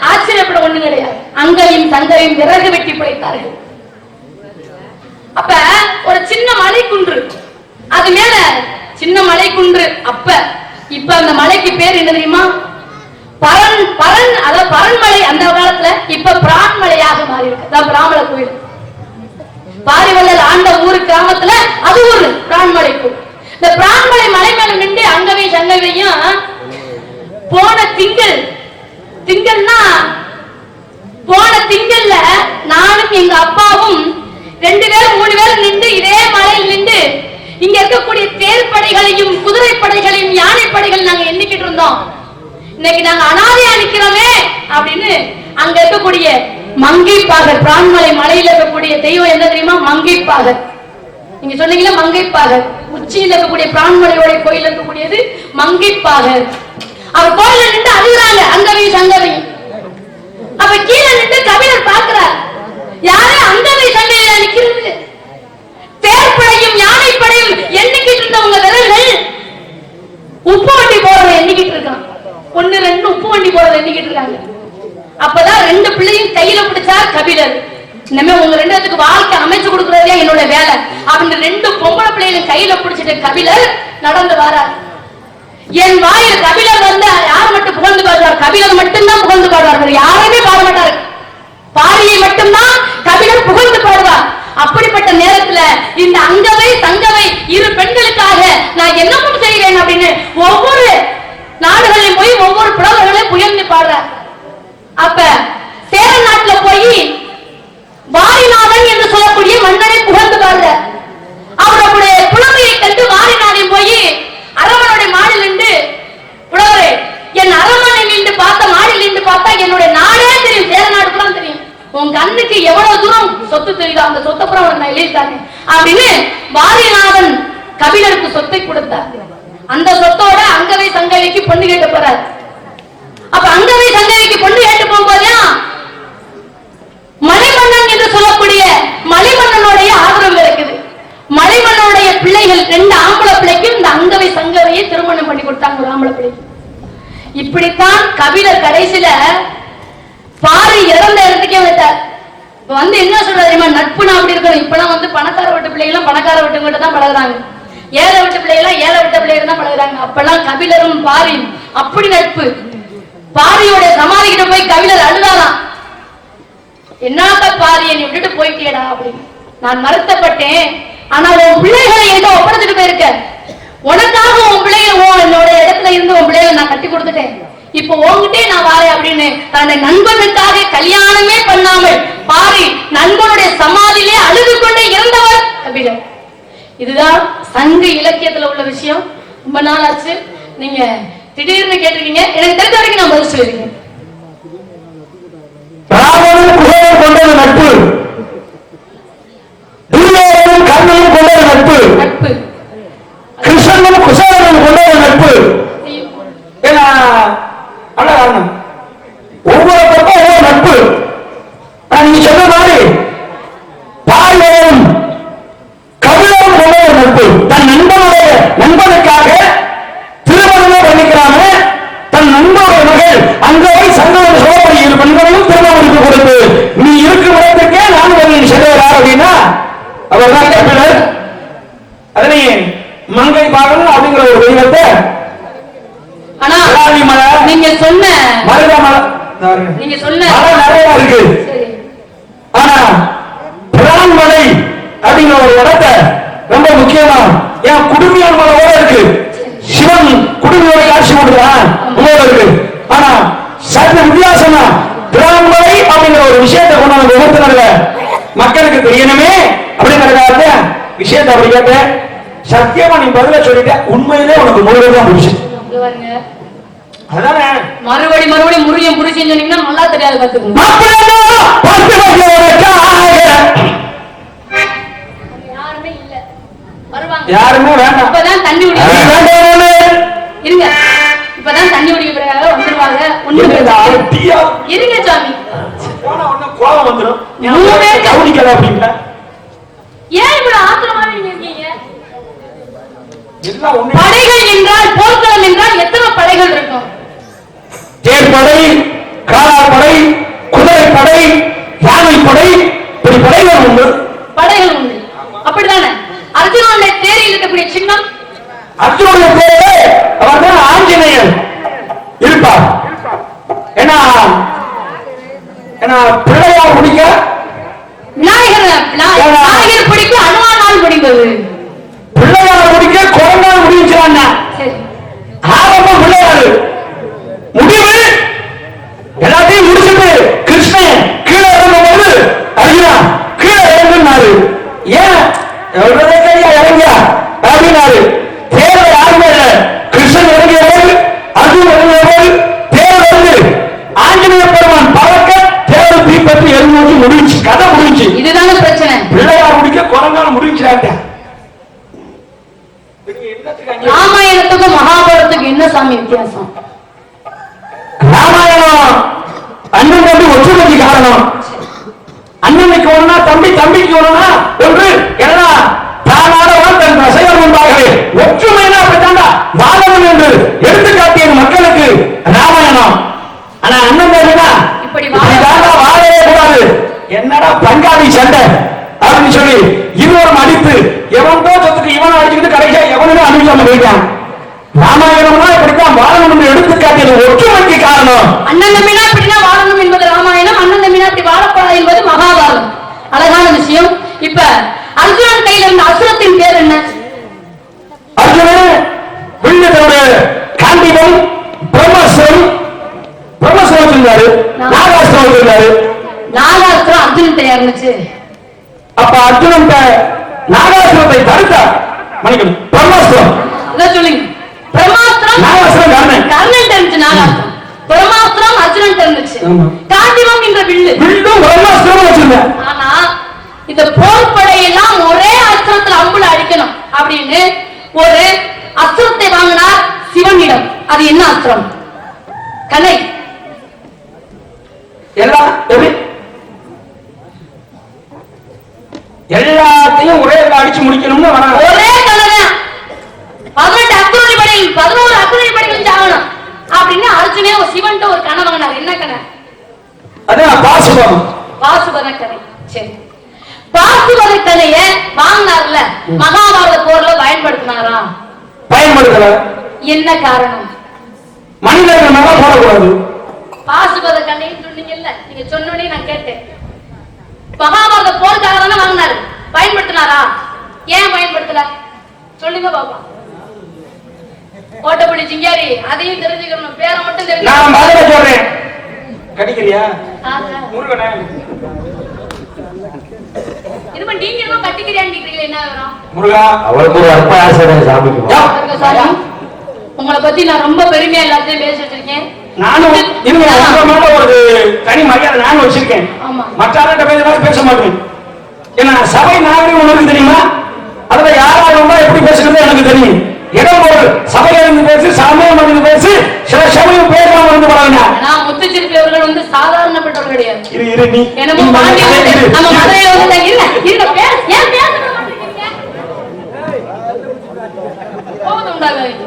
ஆச்சரியப்பட ஒண்ணு கிடையாது. அங்கேயும் தங்கையும் விறகு வெட்டி படைத்தார்கள். அப்ப ஒரு சின்ன மலை குன்று, அது மேல சின்ன மலை குன்று. இப்ப அந்த மலைக்கு பேர் என்ன தெரியுமா? பரன் அதாவது பரன்மலை. அந்த காலத்துல இப்ப பிரான்மலையாக மாறி இருக்கு. அதான் பிராமண கோயில். பாரிவள்ளல் ஆண்ட ஊரு கிராமத்துல அது ஒரு பிரான்மலை கோயில். இந்த பிரான்மலை மலை மேல நின்று அங்கவே சங்கவையும் போன திங்கள்னா போன திங்கள்ல நானும் எங்க அப்பாவும் 2 பேரும் 3 பேரும் நின்று இதே மலையில் நின்று இங்க இருக்கக்கூடிய தேர்ப்படைகளையும் குதிரைப்படைகளையும் யானைப்படைகள் நாங்க எண்ணிக்கிட்டு இருந்தோம். இன்னைக்கு நாங்க அனாதையா நிக்கிறோமே அப்படின்னு அங்க இருக்கக்கூடிய மங்கைப்பாகர், பிரான்மலை மலையில இருக்கக்கூடிய தெய்வம் என்ன தெரியுமா? மங்கைப்பாகர். நீங்க சொன்னீங்களா மங்கைப்பாகர். உச்சியில் இருக்கக்கூடிய பிரான்மலையோட கோயில் இருக்கக்கூடியது மங்கைப்பாகர். அவர் கோயில நின்று அழுகுறாங்க அங்கவி சங்கவி. அப்ப கீழே நின்று கபிலர் பார்க்கிறார், யாரே அங்கவி சங்கவியா நிக்கிறது? தேர்ப்படையும் யானைப்படையும் எண்ணிக்கிட்டு இருந்தவங்க விரல்கள் உப்பு வண்டி போறதை எண்ணிக்கிட்டு இருக்கான். 1 2 உப்பு வண்டி போறதை எண்ணிக்கிட்டு இருக்காங்க. அப்பதான் 2 பிள்ளையும் கையில பிடிச்சார் கபிலர். இனிமே உங்க 2 பேத்துக்கு வாழ்க்கை அமைச்சு கொடுக்கறதே என்னோட வேலை அப்படின்னு 2 பொம்பளை பிள்ளைகளும் கையில பிடிச்சிட்டு கபிலர் நடந்து வரார். என் வாயில் கபிலர் வந்து யார் மட்டும் புகழ்ந்து பாடுவார்? கபிலர் மட்டும்தான் புகழ்ந்து பாடுவார்கள், யாருமே பாட மாட்டார். பாரியை மட்டும்தான் கபிலர் புகழ்ந்து பாடுவார். அப்படிப்பட்ட நேரத்துல இந்த அங்கவை தங்கவை 2 பெண்களுக்காக நான் என்னமும் செய்கிறேன் அப்படின்னு ஒவ்வொரு நாடுகளிலும் போய் ஒவ்வொரு புலவர்களையும் புயர்ந்து பாடுறார். அப்ப சேர நாட்டுல போய் வாரிநாதன் என்று சொல்லக்கூடிய மன்னனை புகழ்ந்து பாடுற. அவருடைய புலமையை கண்டு வாரிநாதன் போய் அரவனுடைய மாடில் நின்று, புலவரே என் அரமனை நின்று பார்த்த மாடில் நின்று பார்த்தா என்னுடைய நாடே தெரியும், சேர நாடு கூட தெரியும். உங்க கண்ணுக்கு எவ்வளவு தூரம் சொத்து தெரியுதோ அந்த சொத்தை புறம் நான் எழுதிட்டாங்க அப்படின்னு வாரிநாதன் கபிலருக்கு சொத்தை கொடுத்தார். அந்த சொத்தோட அங்கவை சங்கவிக்கு பொண்ணு கேட்டு போறார். அப்ப அங்கவை சங்கவிக்கு பொண்ணு கேட்டு போகும்போது மலைமன்னன் என்று சொல்லக்கூடிய மலைமன்னனுடைய ஆதரவு இருக்குது. மலைமன்னனுடைய பிள்ளைகள் 2 ஆம்பளை பிள்ளைக்கு இந்த அங்கவை சங்கவையை திருமணம் பண்ணி கொடுத்தாங்க, ஒரு ஆம்பளை பிள்ளைக்கு. இப்படித்தான் கபிலர் கடைசியில பாரி இறந்த இடத்துக்கே வந்தார். இப்ப வந்து என்ன சொல்றது தெரியுமா? நட்புனா அப்படி இருக்கணும். இப்பெல்லாம் வந்து பணக்கார வீட்டு பிள்ளைகளும் பணக்கார வீட்டுங்கிட்ட தான் பழகுறாங்க, ஏழை வீட்டு பிள்ளைகளும் ஏழை வீட்டு பிள்ளைகள் தான் பழகுறாங்க. அப்பெல்லாம் கபிலரும் பாரியும் அப்படி நட்பு. பாரியோட சமாதிக்கிட்ட போய் கபிலர் அழுதாலாம், என்னக்கா பாரி என்னை விட்டுட்டு போயிட்டேடா அப்படின்னு. நான் வருத்தப்பட்டேன், ஆனா உன் பிள்ளைகளை ஏதோ ஒப்படைச்சிட்டு போயிருக்க, உனக்காக உன் பிள்ளைகள் என்னோட இடத்துல இருந்து உன் பிள்ளைகளை நான் கட்டி கொடுத்துட்டேன், இப்ப உன்கிட்டே நான் வாரேன் அப்படின்னு தன்னுடைய நண்பனுக்காக கல்யாணமே பண்ணாமல் பாரி நண்பனுடைய சமாதியிலே அழுது கொண்டே இறந்தவர் கபிலர். இதுதான் சங்க இலக்கியத்துல உள்ள விஷயம். ரொம்ப நாள் ஆச்சு, நீங்க திடீர்னு கேட்டிருக்கீங்க, எனக்கு தெரிஞ்ச வரைக்கும் நான் பதில் சொல்லிருக்கேன். ராவணன் குகனும் கொண்டது நட்பு, துரியோதனும் கர்ணனும் கொண்டது நட்பு, நட்பு கிருஷ்ணனும் குசேலனும் கொண்டது நட்பு. ஏன்னா காரணம் ஒவ்வொரு பக்கம் ஒவ்வொரு நட்பு. நீங்க சொன்ன மாதிரி பாரியும் கபிலரும் கொண்டது நட்பு. தன் நண்பனுடைய நண்பனுக்காக திருமணமே பண்ணிக்கிறாங்க. தன் நண்பனுடைய மகள் அங்கவை சங்கவன் சோழபடி 2 பெண்களையும் திருமணம் கொடுத்து நீ இருக்கும் இடத்துக்கே நான் வந்து செல்வார் அப்படின்னா அவர் தான் கபிலர். அதனை மங்கை பாகன் அப்படிங்கிற ஒரு தெய்வத்தை நீங்க சொன்ன நீங்க சொன்ன நிறைய இருக்கு. ஆனா பிரான்மலை அப்படிங்கிற ஒரு இடத்தை ரொம்ப முக்கியமா என் குடும்பியான் மலையோட இருக்கு. சிவன் குடும்பியோட காட்சி கொடுக்கிறான் இருக்கு. ஆனா சற்று வித்தியாசமா பிரான்மலை அப்படிங்கிற ஒரு விஷயத்தை கொண்டு வந்து உணர்த்தினால மக்களுக்கு தெரியணுமே அப்படிங்கறத விஷயத்தை அப்படி கேட்ட சத்தியமா நீ பதில சொல்லிட்ட. உண்மையிலே உனக்கு முழுவதும் முடிச்சு மறுபடி முருகன் புரிச்சுன்னு சொன்னீங்கன்னா நல்லா தெரியாது. பாத்துக்கோங்க, யாருமே இல்ல, வருவாங்க, யாருமே வேண்டாம். இப்பதான் தண்ணி இருங்க, இப்பதான் தண்ணி குடிக்க பிறகு வந்துருவாங்க. இருங்க சாமி, கோபம் வந்துடும். ஏன் இவ்வளவு ஆத்திரமாக இருக்கீங்க? படைகள் என்றால் போர்க்களம் என்றால் எத்தனை படைகள் இருக்கும்? தேர்ப்படை, காலாப்படை, குதிரைப்படை, யானைப்படை, இப்படி படைகள் உண்டு. படைகள் உண்டு, அப்படித்தானே? அர்ஜுனனுடைய தேரில் இருக்கக்கூடிய சின்னம், அர்ஜுனனுடைய தேரே அவர் தான் ஆஞ்சநேயர் இருப்பார். ஏன்னா பிள்ளையார் பிடிக்க விநாயகர் பிடிக்க அனுமானால் முடிந்தது, பிள்ளையார் முடிக்க குழந்தையார் முடிஞ்சாங்க. ஆரம்பம் பிள்ளையாரு, முடிவு எல்லாத்தையும் முடிச்சுட்டு கிருஷ்ணன் கீழே இறங்கும்போது அர்ஜுனா கீழே இறங்குனாரு. ஏன் இறங்க அப்படின்னாரு. தேர்வு யாருமே இல்லை, கிருஷ்ணன் இறங்கியவர், அர்ஜுன் இறங்கியவர், தேர்வு வந்து ஆஞ்சநேய பெருமான் பறக்க தேர்வு தீப்பற்றி எரிஞ்சு முடிஞ்சு கதை முடிஞ்சு. இதுதானே பிரச்சனை. பிள்ளையார் முடிக்க குழந்தையார் முடிஞ்சாங்க. ராமாயணத்துக்கும் மகாபாரதத்துக்கும் என்ன சாமி வித்தியாசம்? அண்ணன் தம்பி ஒற்றுமைக்கு காரணம். அண்ணனுக்கு ஒண்ணா தம்பி தம்பிக்கு ஒண்ணா ஒன்று எல்லாம் தானானவன் தன் ரசகர் முன்பாகவே ஒற்றுமைனா அப்படித்தாண்டா வாழணும் என்று எடுத்துக்காட்டிய மக்களுக்கு ராமாயணம். ஆனா அண்ணன் தம்பினா இப்படி வாழவே கூடாது, என்னடா பங்காளி சண்டை அப்படின்னு சொல்லி இருவரும் அடித்து எவன்தோ சொத்துக்கு இவன் அடிச்சுக்கிட்டு கடைசியா எவனுமே அனுப்பிக்காம போயிட்டான். ராமாயணம்னா இப்படித்தான் வாழணும் எடுத்துக்காட்டியது ஒற்றுமைக்கு காரணம். அண்ணன் தம்பினா இப்படிதான் வாழணும் என்பது ராமாயணம், அண்ணன் தம்பினா இப்படி வாழப்படாது என்பது மகாபாரதம். அழகான விஷயம். இப்ப அர்ஜுனன் கையில இருந்த அசுரத்தின் பேர் என்ன? அர்ஜுனன் வில்லுடைய காண்டிபம் பிரம்மஸ்வரம் இருந்தாரு, நாகாஸ்திரம் இருந்தாரு. நாகாஸ்திரம் அர்ஜுனன் இருந்துச்சு. அப்ப அர்ஜுனன் நாகாஸ்திரத்தை தடுத்தார். மணிக்கணும் பிரம்மாஸ்திரம் அதான் சொல்லுங்க. பிரம்மாஸ்திரம் நாகாஸ்திரம் கர்ணன் இருந்துச்சு. நாகாஸ்திரம் பிரம்மாஸ்திரம் அர்ஜுனன் இருந்துச்சு. காண்டிபம் என்ற வில்லும் பிரம்மாஸ்திரம் வச்சிருந்தேன். ஆனா இந்த போர்படையெல்லாம் ஒரே அஸ்திரத்துல அம்புல அடிக்கணும் அப்படின்னு ஒரு அஸ்திரத்தை வாங்கினார் சிவனிடம். அது என்ன அஸ்திரம்? கலை. எல்லாத்தையும் ஒரே அடிச்சு முடிக்கணும்னு ஒரே கலை. 18 அக்ரோனி படைகள் 11 அக்ரோனி படைகள் ஆகணும் அப்படின்னு அர்ஜுனே ஒரு சிவன்ட்ட ஒரு கணை வாங்கினார். என்ன கணை? அதான் பாசுபதம். பாசுபத கணை. சரி, பாசுபத கணைய வாங்கினார்ல, மகாபாரத போர்ல பயன்படுத்தினாரா? பயன்படுத்தல. என்ன காரணம்? மனிதர்கள் மேல போடக்கூடாது. பாசுபத கண்ணை சொன்னீங்கல்ல, நீங்க சொன்னோடனே நான் கேட்டேன். மகாபாரத போருக்காக தானே வாங்கினாரு, பயன்படுத்தினாரா? ஏன் பயன்படுத்தல சொல்லுங்க பாப்பா. ஓட்டப்படி சிங்காரி அதையும் தெரிஞ்சுக்கணும், பேரை மட்டும் தெரிஞ்சு. நான் மதுரை சொல்றேன். கடிக்கிறியா முருகனே? இது மாதிரி நீங்க என்ன கட்டிக்கிறியான்னு கேக்குறீங்க. என்ன வரும் முருகா? அவளுக்கு ஒரு அற்ப ஆசை சாமிக்கு. உங்களை பத்தி நான் ரொம்ப பெருமையா எல்லாத்தையும் பேசி வச்சிருக்கேன். நானும் ஒரு தனி மரியாதை நானும் வச்சிருக்கேன். மற்ற பேச மாட்டேன். ஏன்னா சபை நாகரிகம் உனக்கு தெரியுமா? அதுல யாராவது எப்படி பேசுறது எனக்கு தெரியும். இடம் ஒரு சபையில இருந்து பேசு, சமயம் இருந்து பேசு, சில சமயம் பேசாம இருந்து போறாங்க. நான் முத்துச்சிருப்பி அவர்கள் வந்து சாதாரணப்பட்டவர் கிடையாது. இரு நீ என்னமோ பாண்டி நம்ம மதுரையில வந்து இல்ல இருங்க பேர் ஏன் பேச மாட்டீங்க? கோபம் உண்டாகாதீங்க.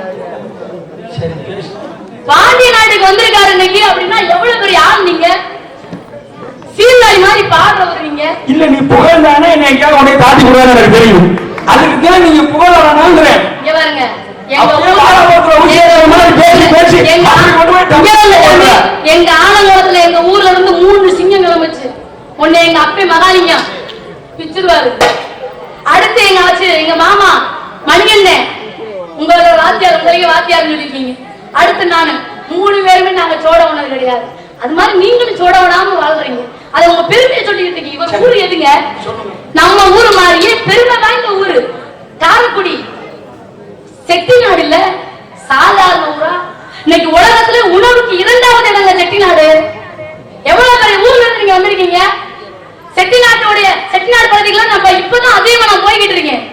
பாண்டிய நாட்டுக்கு வந்திருக்காரு இன்னைக்கு அப்படின்னா எவ்வளவு பெரிய ஆள் நீங்க. சீர்காழி மாதிரி பாடுறவர் நீங்க. இல்ல நீ புகழ்ந்தானே என்ன எங்கேயாவது உடனே தாட்டி விடுவான்னு எனக்கு தெரியும். அதுக்கு தான் நீங்க புகழ வேணாங்கிறேன். இங்க பாருங்க, எங்க ஆனங்கோலத்துல எங்க ஊர்ல இருந்து 3 சிங்கம் கிளம்பிச்சு. ஒண்ணு எங்க அப்பே மகாலிங்கம் பிச்சிருவாரு. அடுத்து எங்க ஆச்சு எங்க மாமா மணிகண்டன், உங்களோட வாத்தியார், உங்களுக்கே வாத்தியார் சொல்லிருக்கீங்க. அடுத்து நானு. 3 பேருமே நாங்க சோட உணவு கிடையாது. அது மாதிரி நீங்களும் சோட விடாம வாழ்றீங்க. அது உங்க பெருமையை சொல்லிக்கிட்டு இருக்கீங்க. இவர் ஊரு எதுங்க? நம்ம ஊரு மாதிரியே பெருமை வாய்ந்த ஊரு காரைக்குடி. செட்டிநாடு இல்ல, சாதாரண ஊரா? இன்னைக்கு உலகத்துல உணவுக்கு 2வது இடங்க செட்டிநாடு. எவ்வளவு பெரிய ஊர்ல இருந்து நீங்க வந்திருக்கீங்க. செட்டிநாடு பகுதிகளை நம்ம இப்பதான் அதிகமா நான் போய்கிட்டு இருக்கேன்.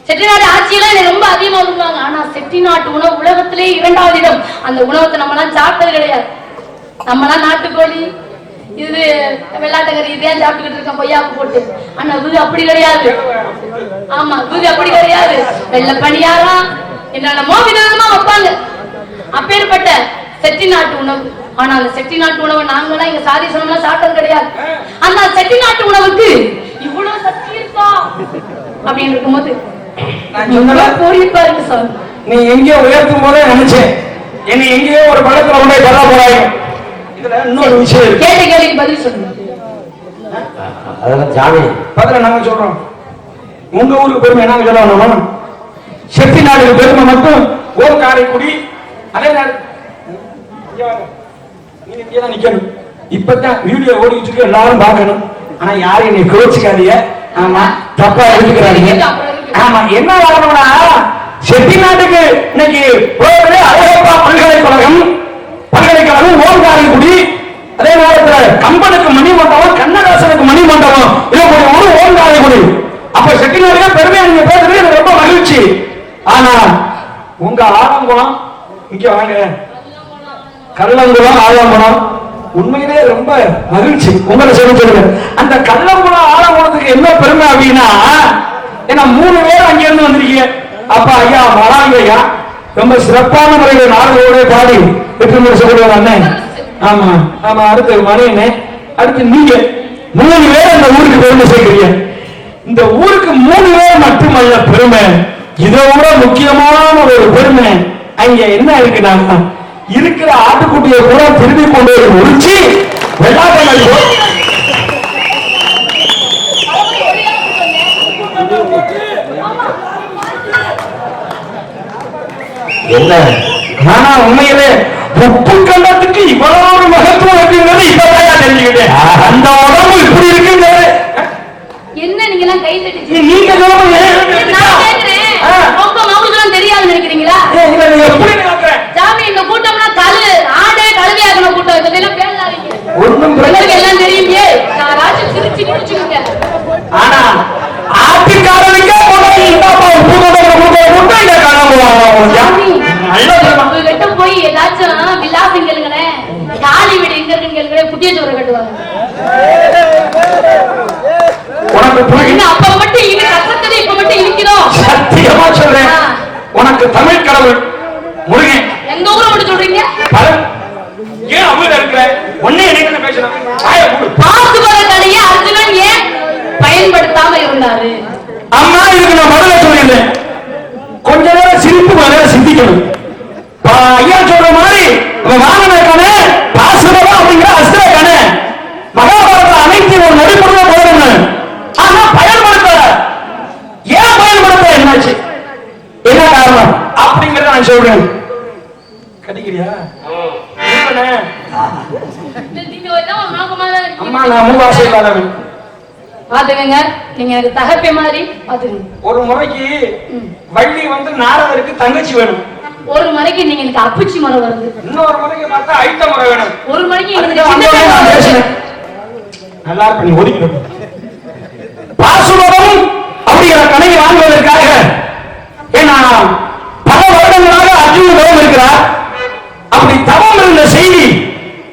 செட்டிநாடு ஆட்சியெல்லாம் எனக்கு ரொம்ப அதிகமா சொல்லுவாங்க. ஆனா செட்டிநாட்டு உணவு உலகத்திலே 2வது இடம். அந்த உணவத்தை நம்மளாம் சாப்பிட்டது கிடையாது. நம்மளாம் நாட்டுக்கோழி, இது வெள்ளாட்டக்கறி இதையும் சாப்பிட்டுக்கிட்டு இருக்கோம் பொய்யாப்பு போட்டு. ஆனா இது அப்படி கிடையாது. ஆமா, இது அப்படி கிடையாது. வெள்ளை பணியாரம் என்னென்னமோ விதவிதமா வைப்பாங்க. அப்பேற்பட்ட செட்டிநாட்டு உணவு. ஆனா அந்த செட்டிநாட்டு உணவு நாங்களாம் எங்க சாதி சனம்லாம் சாப்பிட்டது கிடையாது. அந்த செட்டிநாட்டு உணவுக்கு இவ்வளவு சக்தி இருக்கா அப்படின்னு இருக்கும்போது நீ எங்கேயோ உயர்த்தும் போதே நினைச்சேன், என்னை எங்கேயோ ஒரு படத்துல கொண்டே தர போறாங்க. இதுல இன்னொரு விஷயம், கேட்ட கேள்விக்கு பதில் சொல்லுங்க. அதெல்லாம் ஜாமி பதில நாங்க சொல்றோம். உங்க ஊருக்கு பெருமை நாங்க சொல்லணும். செட்டிநாடு பெருமை மட்டும் ஓர் காரைக்குடி. அதே நாடு நீங்க இங்கதான் நிக்கணும். இப்பதான் வீடியோ ஓடிக்கிட்டு இருக்கு, எல்லாரும் பார்க்கணும். ஆனா யாரையும் நீ கோச்சிக்காதீங்க. ஆமா, தப்பா எடுத்துக்கிறாங்க. ஆமா, என்ன வரணும்னா செட்டிநாட்டுக்கு இன்னைக்கு அழகப்பா பல்கலைக்கழகம் ஓர் காரைக்குடி. அதே நேரத்தில் கம்பனுக்கு மணி மண்டபம், கண்ணதாசனுக்கு மணி மண்டபம், ஒரு ஓர் காரைக்குடி. அப்ப செட்டிநாடு பெருமையா நீங்க பேசுறது எனக்கு ரொம்ப மகிழ்ச்சி. ஆனா உங்க ஆலங்குளம் இங்க வாங்க, கல்லங்குளம், ஆலங்குளம் உண்மையிலே ரொம்ப மகிழ்ச்சி. உங்களை சொல்லுங்க, அந்த கள்ளங்குளம் ஆலங்குளத்துக்கு என்ன பெருமை அப்படின்னா, ஏன்னா 3 பேர் அங்க இருந்து வந்திருக்கீங்க. அப்பா ஐயா மலாங்க ஐயா ரொம்ப சிறப்பான முறையில் நாடுகளோட பாடி வெற்றி முறை சொல்லுவாங்க அண்ணன். ஆமா ஆமா. அடுத்து மணியண்ணே, அடுத்து நீங்க 3 பேர் அந்த ஊருக்கு பெருமை சேர்க்கிறீங்க. இந்த ஊருக்கு 3 பேர் மட்டுமல்ல பெருமை, இதை விட முக்கியமான ஒரு பெருமை அங்க என்ன இருக்குன்னா, இருக்கிற ஆட்டுக்குட்டியை கூட திரும்பி கொண்டு ஒழிச்சு வெள்ளாட்டங்கள் என்ன. ஆனா உண்மையிலே உப்பு கண்டத்துக்கு இவ்வளவு மகத்துவம் இருக்குங்கிறது இப்பதான் தெரிஞ்சுக்கிட்டேன். அந்த உடம்பு இப்படி இருக்குங்கிறது என்ன நீங்க எல்லாம் கை தட்டி நீங்க தெரியாது நினைக்கிறீங்களா? சாமி இந்த கூட்டம்னா ஆடே கழுவியாக்கணும் கூட்டம், இதெல்லாம் பேசாதீங்க. ஒண்ணும் எல்லாம் தெரியுமே. ராஜன் சிரிச்சு முடிச்சுங்க. ஆனா ஆட்டுக்காரனுக்கே உங்ககிட்ட போய் ஏதாச்சும் விலாசம் கேளுங்களேன். காலி வீடு எங்க இருக்குன்னு கேளுங்களேன், புட்டிய சோறு கட்டுவாங்க. அப்ப மட்டும் இங்க கஷ்டத்தை இப்ப மட்டும் இருக்கிறோம். சத்தியமா சொல்றேன், உனக்கு தமிழ் கடவுள் முருகன் எங்க ஊரை மட்டும் சொல்றீங்க. ஏன் அவங்க இருக்கிற ஒன்னே என்ன பேசணும். பாசுபத கடையை அர்ஜுனன் ஏன் பயன்படுத்தாம இருந்தாரு? அம்மா இதுக்கு நான் முதல்ல சொல்லியிருந்தேன், கொஞ்ச நேரம் சிரிப்பு மேல சிந்திக்கணும். ஐயா சொல்ற மாதிரி வாங்கினே பாசுபதம் அப்படிங்கிற அஸ்திர கணே மகாபாரத அனைத்து ஒரு நடைமுறை போடணும். ஆனா பயன்படுத்த ஏன் பயன்படுத்த என்னாச்சு, என்ன காரணம் அப்படிங்கறத நான் சொல்றேன். கடிக்கிறியா? அம்மா நான் மூவாசை இல்லாதவன். பாத்துக்கங்க, நீங்க எனக்கு தகப்பே மாதிரி பாத்துக்கங்க. ஒரு முறைக்கு வள்ளி வந்து நாரதருக்கு தங்கச்சி வேணும். ஒரு முறைக்கு நீங்க எனக்கு அப்புச்சி முறை வருது. இன்னொரு முறைக்கு பார்த்தா ஐட்ட முறை வேணும். ஒரு முறைக்கு நல்லா பண்ணி ஒதுக்கணும். பாசுபதம் அப்படிங்கிற கணக்கை வாங்குவதற்காக ஏன்னா பல வருடங்களாக அர்ஜுனன் தவம் இருக்கிறார். அப்படி தவம் இருந்த செய்தி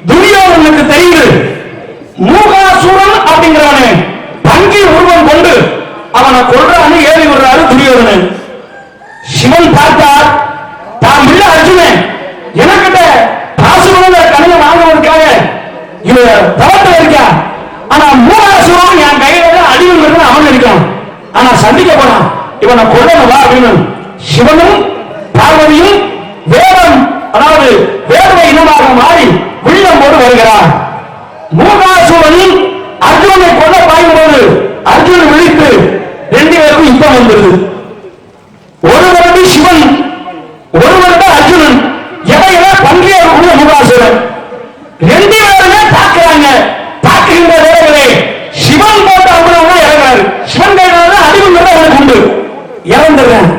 துரியோதனுக்கு தெரிந்து மூகாசுரன் அப்படிங்கிறவனை பங்கி உருவம் கொண்டு அவனை கொள்றான்னு ஏறி விடுறாரு துரியோதனன். சிவன் பார்த்தார், தான் இல்ல அர்ஜுனன் எனக்கிட்ட பாசுபத கணக்கை வாங்குவதற்காக இவ தவத்தில் இருக்கான். ஆனா மூகாசுரன் என் கையில அடிவு அவன் இருக்கான். ஆனா சந்திக்க போனான், இவனை கொல்லணும் வா அப்படின்னு. சிவனும் பார்வதியும் வேதம் அதாவது வேர்வை இனமாக மாறி வில்லம் போடு வருகிறார். மூகாசுரன் அர்ஜுனனை கொல்ல பாயும்போது அர்ஜுனன் விழித்து 2 பேருக்கும் யுத்தம் வந்தது. ஒரு வருட சிவன், ஒரு வருட அர்ஜுனன், எவையில பங்கிய மூகாசுரன் 2 பேருமே தாக்குறாங்க. தாக்குகின்ற வேலைகளே சிவன் போட்ட அவ்வளவு இறங்குறாரு. சிவன் கையில அறிவுங்கிறத அவனுக்கு உண்டு, இறந்துடுறேன்.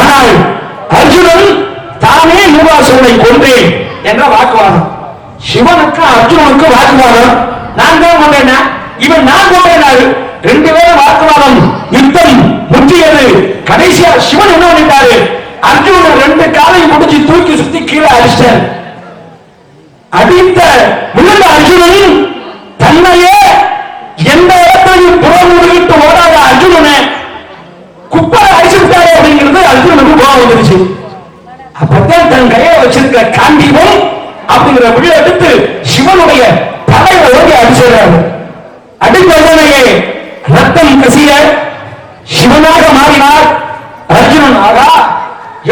ஆனால் அர்ஜுனன் தானே மூகாசுரனை கொன்றேன் என்ற வாக்குவாதம். சிவனுக்கு அர்ஜுனனுக்கு வாக்குவாதம். நான் தான் கொண்டேன், இவன் நான் கொண்டேன். 2 பேரும் வாக்குவாதம், யுத்தம் முற்றியது. கடைசியா சிவன் என்ன பண்ணிட்டாரு, அர்ஜுனன் 2 காலையும் முடிச்சு தூக்கி சுத்தி கீழே அடிச்சார். அடித்த விழுந்த அர்ஜுனன் தன்னையே எந்த இடத்தையும் புறமுடிவிட்டு ஓடாத அர்ஜுனனை குப்பை அடிச்சுட்டாரு அப்படிங்கிறது அர்ஜுனனுக்கு கோபம் வந்துருச்சு. அப்பதான் தன் கையை வச்சிருக்க காண்டீபம் அப்படிங்கிற விழி எடுத்து சிவனுடைய தலையை ஓடி அடிச்சிடறாரு. அடிப்பதனையே ரத்தம் கசிய சிவனாக மாறினார் அர்ஜுனன். ஆகா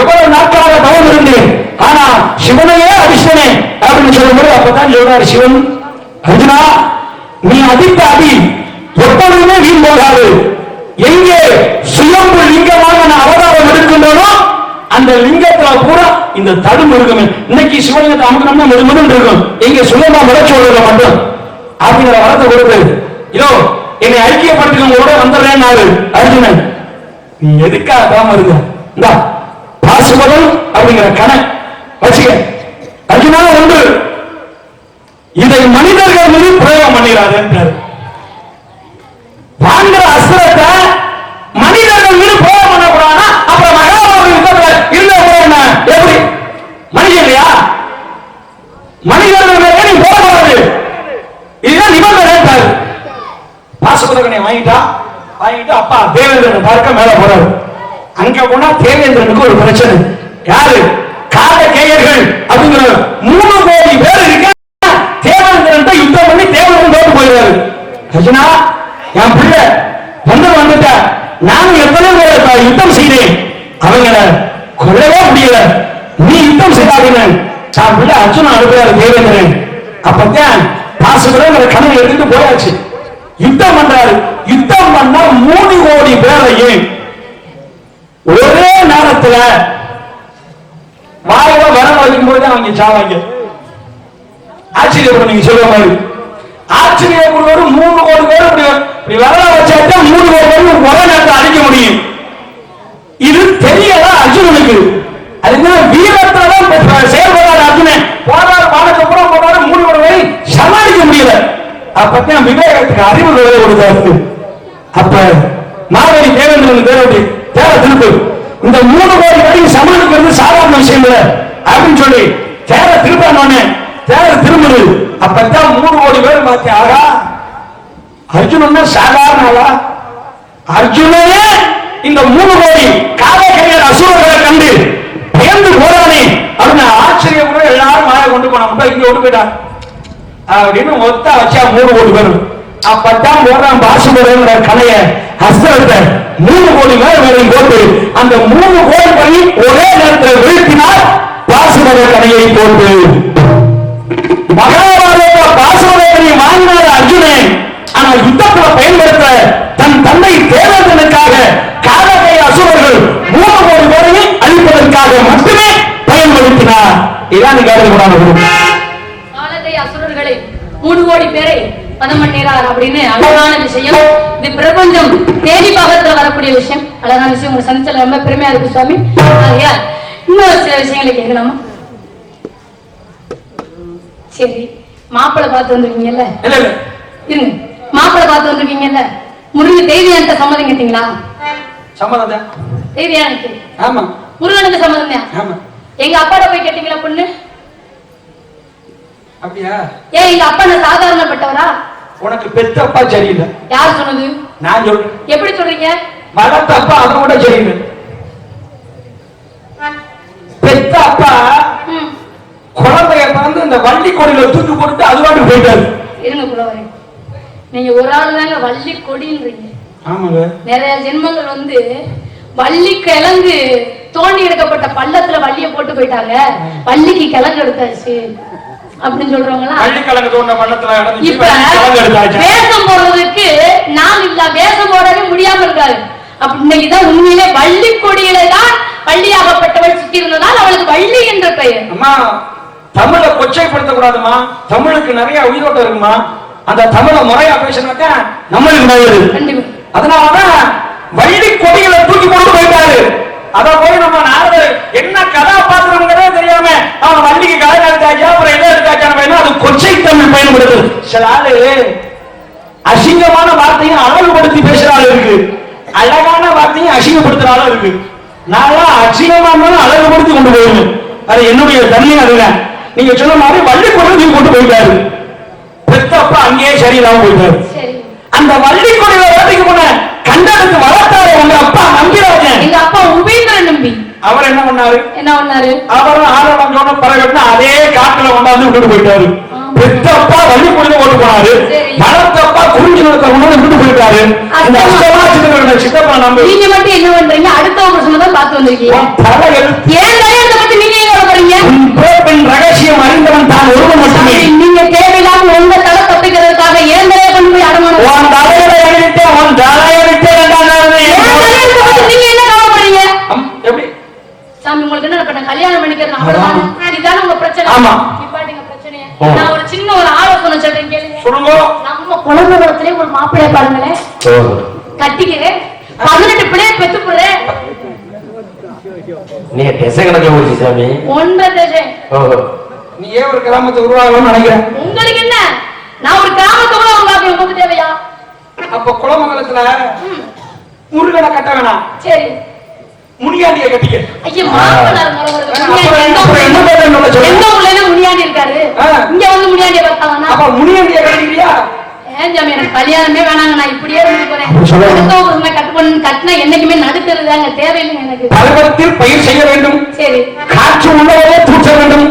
எவ்வளவு நாட்களாக தவம் இருந்தேன், ஆனா சிவனையே அடிச்சனே அப்படின்னு சொல்லும்போது அப்பதான் சொல்றாரு சிவன், அர்ஜுனா நீ அடித்த அடி எப்பொழுதுமே வீண் போகாது. எங்கே சுயம்பு லிங்கமாக நான் அவதாரம் எடுக்கின்றனோ அந்த லிங்கத்துல பூரா இந்த தடும் இருக்குமே. இன்னைக்கு சிவலிங்கத்தை அமுக்கணும்னா மெதுமெதுன்னு இருக்கும், எங்க சுயமா முளைச்சோடுற மட்டும் அப்படிங்கிற வரத்தை கொடுத்து இதோ என்னை ஐக்கியப்படுத்தி உங்களோட வந்துடுறேன். அர்ஜுனன் நீ எதுக்காக தாம இருக்க, இந்த பாசுபதம் அப்படிங்கிற கணை வச்சுக்க. அர்ஜுனா ஒன்று, இதை மனிதர்கள் மீது பிரயோகம் பண்ணிடாது. வாங்குற அஸ்திரத்தை மனிதர்கள் மீது பிரயோகம் பண்ணக்கூடாதுன்னா அப்புறம் மகாபாரத யுத்தத்தில் இருந்த எப்படி மனிதன் இல்லையா? மனிதர்கள் மேலே நீ போடக்கூடாது. பாசுபதகனை வாங்கிட்டு அப்பா தேவேந்திரன் பார்க்க மேல போறாரு. அங்க போனா தேவேந்திரனுக்கு ஒரு பிரச்சனை. யாரு? காலகேயர்கள் அப்படிங்கிற 3 கோடி பேர் இருக்க தேவேந்திரன் யுத்தம் பண்ணி தேவேந்திரன் தோத்து போயிடுறாரு. அர்ஜுனா, என் பிள்ளை வந்துட்டா, நானும் எத்தனை பேரை யுத்தம் செய்தேன், அவங்கள கொல்லவே முடியல, நீ யுத்தம் செய்யாதீங்க. தான் பிள்ளை அர்ஜுனா அனுப்புறாரு தேவேந்திரன். அப்பதான் பாசுபதங்கிற கண்ணை எடுத்துட்டு போயாச்சு. யுத்தம் பண்றாரு. யுத்தம் பண்ணா 3 கோடி பேரையும் ஒரே நேரத்துல வாயில வரம் வைக்கும் போது அவங்க சாவாங்க. ஆச்சரியப்படும். நீங்க சொல்ற மாதிரி ஆச்சரியப்படுவாரு. 3 கோடி பேர் இப்படி வர வச்சாட்டா 3 கோடி பேர் ஒரே நேரத்தில் அடிக்க முடியும். இது தெரியல அர்ஜுனனுக்கு. அதுதான் வீரத்தான் செயல்படாத அர்ஜுனன் போராடு பாடக்கப்புறம் போராடு 3 கோடி பேரை சமாளிக்க முடியல. அப்பதான் விவேகத்துக்கு அறிவு வேலை கொடுத்தாரு. அப்ப மாவரி தேவேந்திரன் தேவை திருப்பு இந்த 3 கோடி பேரையும் சமாளிக்கிறது சாதாரண விஷயம் இல்லை அப்படின்னு சொல்லி தேவை திருப்பானே தேவை திரும்புது. அப்பதான் 3 கோடி பேர் பார்த்து, ஆகா அர்ஜுனன் சாதாரண ஆளா? அர்ஜுனனே இந்த 3 கோடி காலகேயர் அசுரர்களை கண்டு பயந்து போறானே அப்படின்னு ஆச்சரியம் கூட எல்லாரும் மாய கொண்டு போனாங்க. இங்க கொண்டு போயிட்டான் அப்படின்னு ஒத்தா வச்சா 3 கோடி பேர். அப்பதான் போறான் பாசுபதங்கிற கலைய அஸ்திரத்தை 3 கோடி மேலும் போட்டு அந்த 3 கோடி பண்ணி ஒரே நேரத்தில் வீழ்த்தினார் பாசுபத கலையை போட்டு. மகாபாரத பாசுபதனை வாங்கினார் அர்ஜுனன். ஆனால் யுத்தத்தில் பயன்படுத்த தன் தந்தை தேவேந்திரனுக்காக காலகேய அசுரர்கள் 3 கோடி பேரை அழிப்பதற்காக மட்டுமே பயன்படுத்தினார். இதான் நீங்க காலகேய அசுரர்களை 3 கோடி பேரை பதம் பண்ணிறார் அப்படின்னு அழகான விஷயம். இது பிரபஞ்சம் தேடி பாகத்துல வரக்கூடிய விஷயம். அழகான விஷயம். உங்க சந்திச்சல ரொம்ப பெருமையா இருக்கு சுவாமி. இன்னொரு சில விஷயங்களை கேட்கலாமா? சரி, மாப்பிள்ளை பார்த்து வந்துருக்கீங்கல்ல, இருங்க, மாப்பிள்ளை பார்த்து வந்துருக்கீங்கல்ல, முருகன் தேவியான்ட்ட சம்மதம் கேட்டீங்களா? சம்மதம் தான். தேவியானுக்கு? ஆமா. முருகனுக்கு சம்மதம் தான். ஆமா. எங்க அப்பாட்ட போய் கேட்டீங்களா பொண்ணு? அப்படியா? ஏன் எங்க அப்பா சாதாரணப்பட்டவரா? உனக்கு பெத்த அப்பா சரியில்லை. யார் சொன்னது? நான் சொல்றேன். எப்படி சொல்றீங்க? வளர்த்த அப்பா அதை கூட சரியில்லை. பெத்த அப்பா குழந்தைய பிறந்து இந்த வள்ளி கொடியில தூக்கி போட்டு அதுவாட்டு போயிட்டாரு. இருங்க புலவரே, நீங்க ஒரு ஆள் தாங்க வள்ளி கொடின்றீங்க. ஆமாங்க. நிறைய ஜென்மங்கள் வந்து வள்ளி கிழங்கு தோண்டி எடுக்கப்பட்ட பள்ளத்துல வள்ளிய போட்டு போயிட்டாங்க, வள்ளிக்கு கிழங்கு எடுத்தாச்சு அப்படின்னு சொல்றவங்களா? வள்ளிக்கிழங்கு தோண்ட பள்ளத்துல இப்ப வேஷம் போடுறதுக்கு நான் இல்ல, வேஷம் போடவே முடியாம இருக்காரு. அப்ப இன்னைக்குதான் உண்மையிலே வள்ளி கொடியில தான் வள்ளியாகப்பட்டவள் சுத்தி இருந்ததால் அவளுக்கு வள்ளி என்ற பெயர். அம்மா, தமிழை கொச்சைப்படுத்த கூடாதுமா. தமிழுக்கு நிறைய உயிரோட்டம் இருக்குமா. அந்த தமிழை முறையா பேசினாக்கா நம்மளுக்கு நல்லது. கண்டிப்பா. அதனாலதான் வள்ளி கொடிகளை தூக்கி போட்டு போயிட்டாரு. அத போய் நம்ம நாரதர் என்ன கதாபாத்திரங்கிறதே தெரியாம அவன் வள்ளிக்கு கதை எடுத்தாச்சா, அப்புறம் எதை எடுத்தாச்சா, அது கொச்சை தமிழ் பயன்படுது. சில ஆளு அசிங்கமான வார்த்தையும் அழகுபடுத்தி பேசுற ஆளு இருக்கு, அழகான வார்த்தையும் அசிங்கப்படுத்துற இருக்கு. நான் அசிங்கமான அழகுபடுத்தி கொண்டு போயிருவேன். அது என்னுடைய தன்மை. அதுதான் நீங்க சொன்ன மாதிரி வள்ளி கொடி போட்டு போயிட்டாரு. பெத்தப்பா அங்கேயே சரியில்லாம போயிட்டாரு. அந்த வள்ளி கொடியில வேலைக்கு போன கண்டனுக்கு வளர்த்தாரு உங்க அப்பா நம்பிராஜன். எங்க அப்பா உபேந்திரன் நம்பி. அவர் என்ன பண்ணாரு? அவரும் ஆரோடம் சொன்ன பறவைன்னா அதே காட்டுல கொண்டாந்து விட்டுட்டு போயிட்டாரு. பெத்தப்பா வள்ளி கொடியில ஓட்டு போனாரு, வளர்த்தப்பா குறிஞ்சி நிலத்தை கொண்டாந்து விட்டு போயிட்டாரு. அந்த சித்தப்பா நம்பி. நீங்க மட்டும் என்ன பண்றீங்க? அடுத்தவங்க சொன்னதான் பார்த்து வந்திருக்கீங்க. ஏன் கல்யாணத்தை பத்தி நீங்க என்ன போறீங்க? ரகசியம் அறிந்தவன் தான் ஒருவன் மட்டுமே. நீங்க தேவையில்லாம உங்க தலை தப்பிக்கிறதுக்காக ஏன் தலையை கொண்டு போய் அடமானம் நீங்க என்ன கவலைப்படுறீங்க? எப்படி சாமி உங்களுக்கு என்ன பண்ண கல்யாணம் பண்ணிக்கிறேன் அவ்வளவுதான். இதுதானே உங்க பிரச்சனை. நிப்பாட்டுங்க பிரச்சனையை. நான் ஒரு சின்ன ஒரு ஆலோசனை சொல்றேன் கேளுங்க. சொல்லுங்க. நம்ம குழந்தைகளத்திலே ஒரு மாப்பிள்ளைய பாருங்களேன், கட்டிக்கிறேன், 18 பிள்ளைய பெத்து போடுறேன். நீங்க டெச கணக்கு ஓடி சாமி. ஒன்றரை டெச. நீ ஏன் ஒரு கிராமத்தை உருவாகணும்னு நினைக்கிறேன்? உங்களுக்கு என்ன, நான் ஒரு கிராமத்தை கூட உருவாக்க உங்களுக்கு தேவையா? அப்ப குளமங்கலத்துல முருகனை கட்ட வேணாம். சரி, முனியாண்டிய கட்டிக்க. ஐயா மாமனார் எந்த ஊர்ல முனியாண்டி இருக்காரு, இங்க வந்து முனியாண்டிய பார்த்தாங்கன்னா அப்ப முனியாண்டிய கட்டிக்கிறியா? ஏன் சாமி எனக்கு கல்யாணமே வேணாங்க, நான் இப்படியே இருந்து போறேன். கட்டினா என்னைக்குமே நடுக்கிறதாங்க, தேவையில்லைங்க எனக்கு. பருவத்தில் பயிர் செய்ய வேண்டும். சரி, காற்று உள்ளவரே தூற்ற வேண்டும்.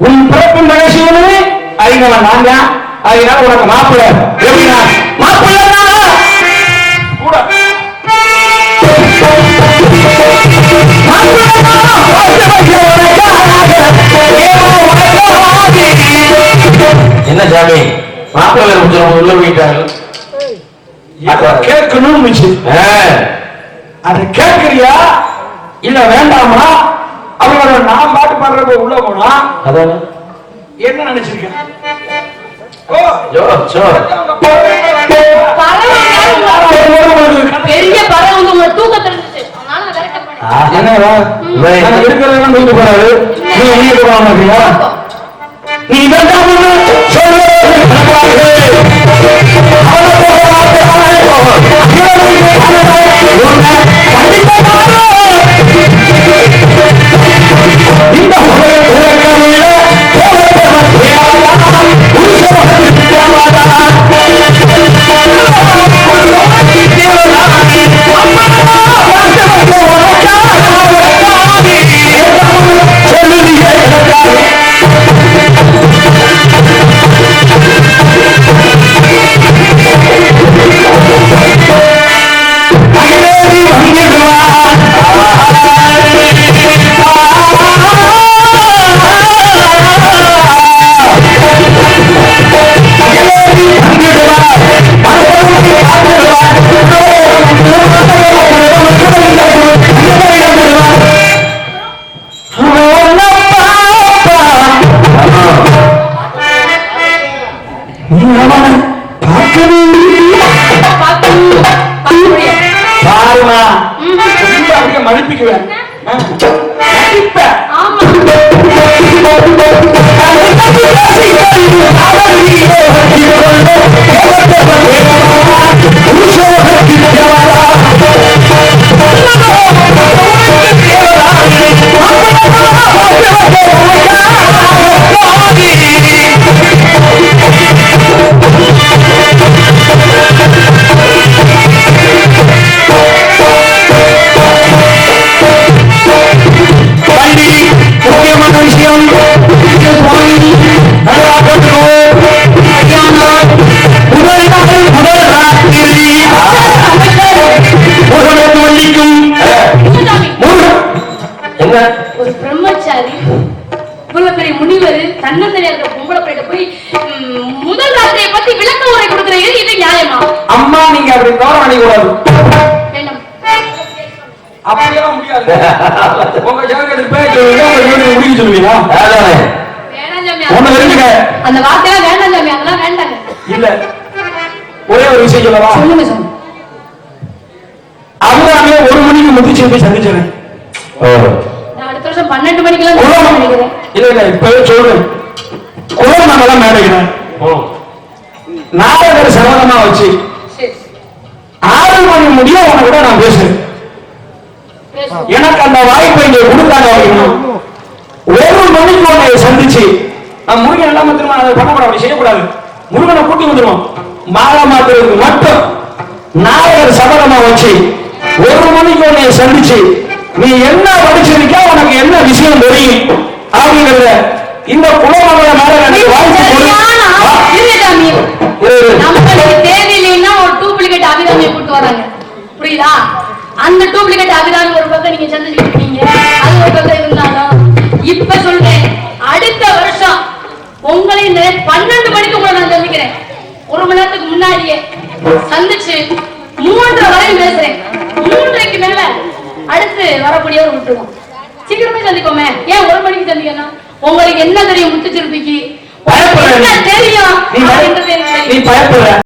உன் பிறப்பின் ரகசியமே அறிந்தவன் நான் தான். அதனால உனக்கு மாப்பிள்ளை எப்படின்னா மாப்பிள்ளை கூட என்ன சாமி மாப்பிள்ளை உள்ள போயிட்டாங்க கேட்கணும். அதை கேட்கறியா இல்ல வேண்டாமா? அவங்களோட நான் பாட்டு பாடுறப்ப உள்ள போனா அதான என்ன நினைச்சிருக்கேன்? பெரிய பறவை வந்து உங்க தூக்கத்துல இருந்துச்சு, அதனால நான் விரட்ட போனேன். என்னவா இருக்கிறதெல்லாம் தூக்கிட்டு போறாரு, நீ வெளியே போக மாட்டியா? நீ வேண்டாம் சொல்லு. மதிப்பிக்குவேன். ஒரு பிரம்மச்சாரி இவ்வளவு பெரிய முனிவர் தன்னந்தனியா இருக்கிற பொம்பளை பிள்ளைகிட்ட போய் முதல் ராத்திரியை பத்தி விளக்க உரை கொடுக்குறீங்க, இது நியாயமா? அம்மா நீங்க அப்படி தவறு அணிக்கூடாது. அப்படியெல்லாம் முடியாது. உங்க ஜாதகத்துக்கு பேச்சு முடிக்க சொல்லுவீங்களா? அந்த வார்த்தையெல்லாம் வேண்டாம் சாமி, அதெல்லாம் வேண்டாங்க. இல்ல ஒரே ஒரு விஷயம் சொல்லவா? சொல்லுங்க சாமி. அவராமே 1 மணிக்கு முதிச்சு போய் சந்திச்சேன். அடுத்த வருஷம் 12 மணிக்கெல்லாம் நினைக்கிறேன். இல்ல இப்பவே சொல்றேன். குளம் நம்மளாம் மேடைக்கிறேன். நாடகர் சபதமா வச்சு 6 மணி முடிய உன கூட நான் பேசுறேன். எனக்கு அந்த வாய்ப்பை இங்க கொடுத்தாங்க. 1 மணிக்கு உன்னை சந்திச்சு நான் முருகன் எல்லாம் திரும்ப அதை பண்ணக்கூடாது, அப்படி செய்யக்கூடாது. முருகனை கூட்டி வந்துடுவோம். மாலை மாத்துறதுக்கு மட்டும் நாடகர் சபதமா வச்சு 1 மணிக்கு உன்னை சந்திச்சு நீ என்ன படிச்சிருக்க, உனக்கு என்ன விஷயம் தெரியும் அப்படிங்கறத இந்த குலமகள மேல எனக்கு வாய்ப்பு தேவையில்லைன்னா ஒரு டூப்ளிகேட் அபிராமியை கூட்டு வராங்க, புரியுதா? அந்த டூப்ளிகேட் அபிராமி ஒரு பக்கம் நீங்க சந்திச்சுக்கிட்டீங்க, அது ஒரு பக்கம் இருந்தாலும் இப்ப சொல்றேன், அடுத்த வருஷம் உங்களை 12 மணிக்கு உங்களை நான் சந்திக்கிறேன். 1 மணி நேரத்துக்கு முன்னாடியே சந்திச்சு 3:30 வரை பேசுறேன். 3:30க்கு மேல அடுத்து வரக்கூடியவர் விட்டுருவோம். சீக்கிரமே சந்திக்கோமே. ஏன் 1 மணிக்கு சந்திக்கணும்? உங்களுக்கு என்ன தெரியும்? முத்துச்சிருப்பிக்கு என்ன தெரியும்? நீ பயப்படுற.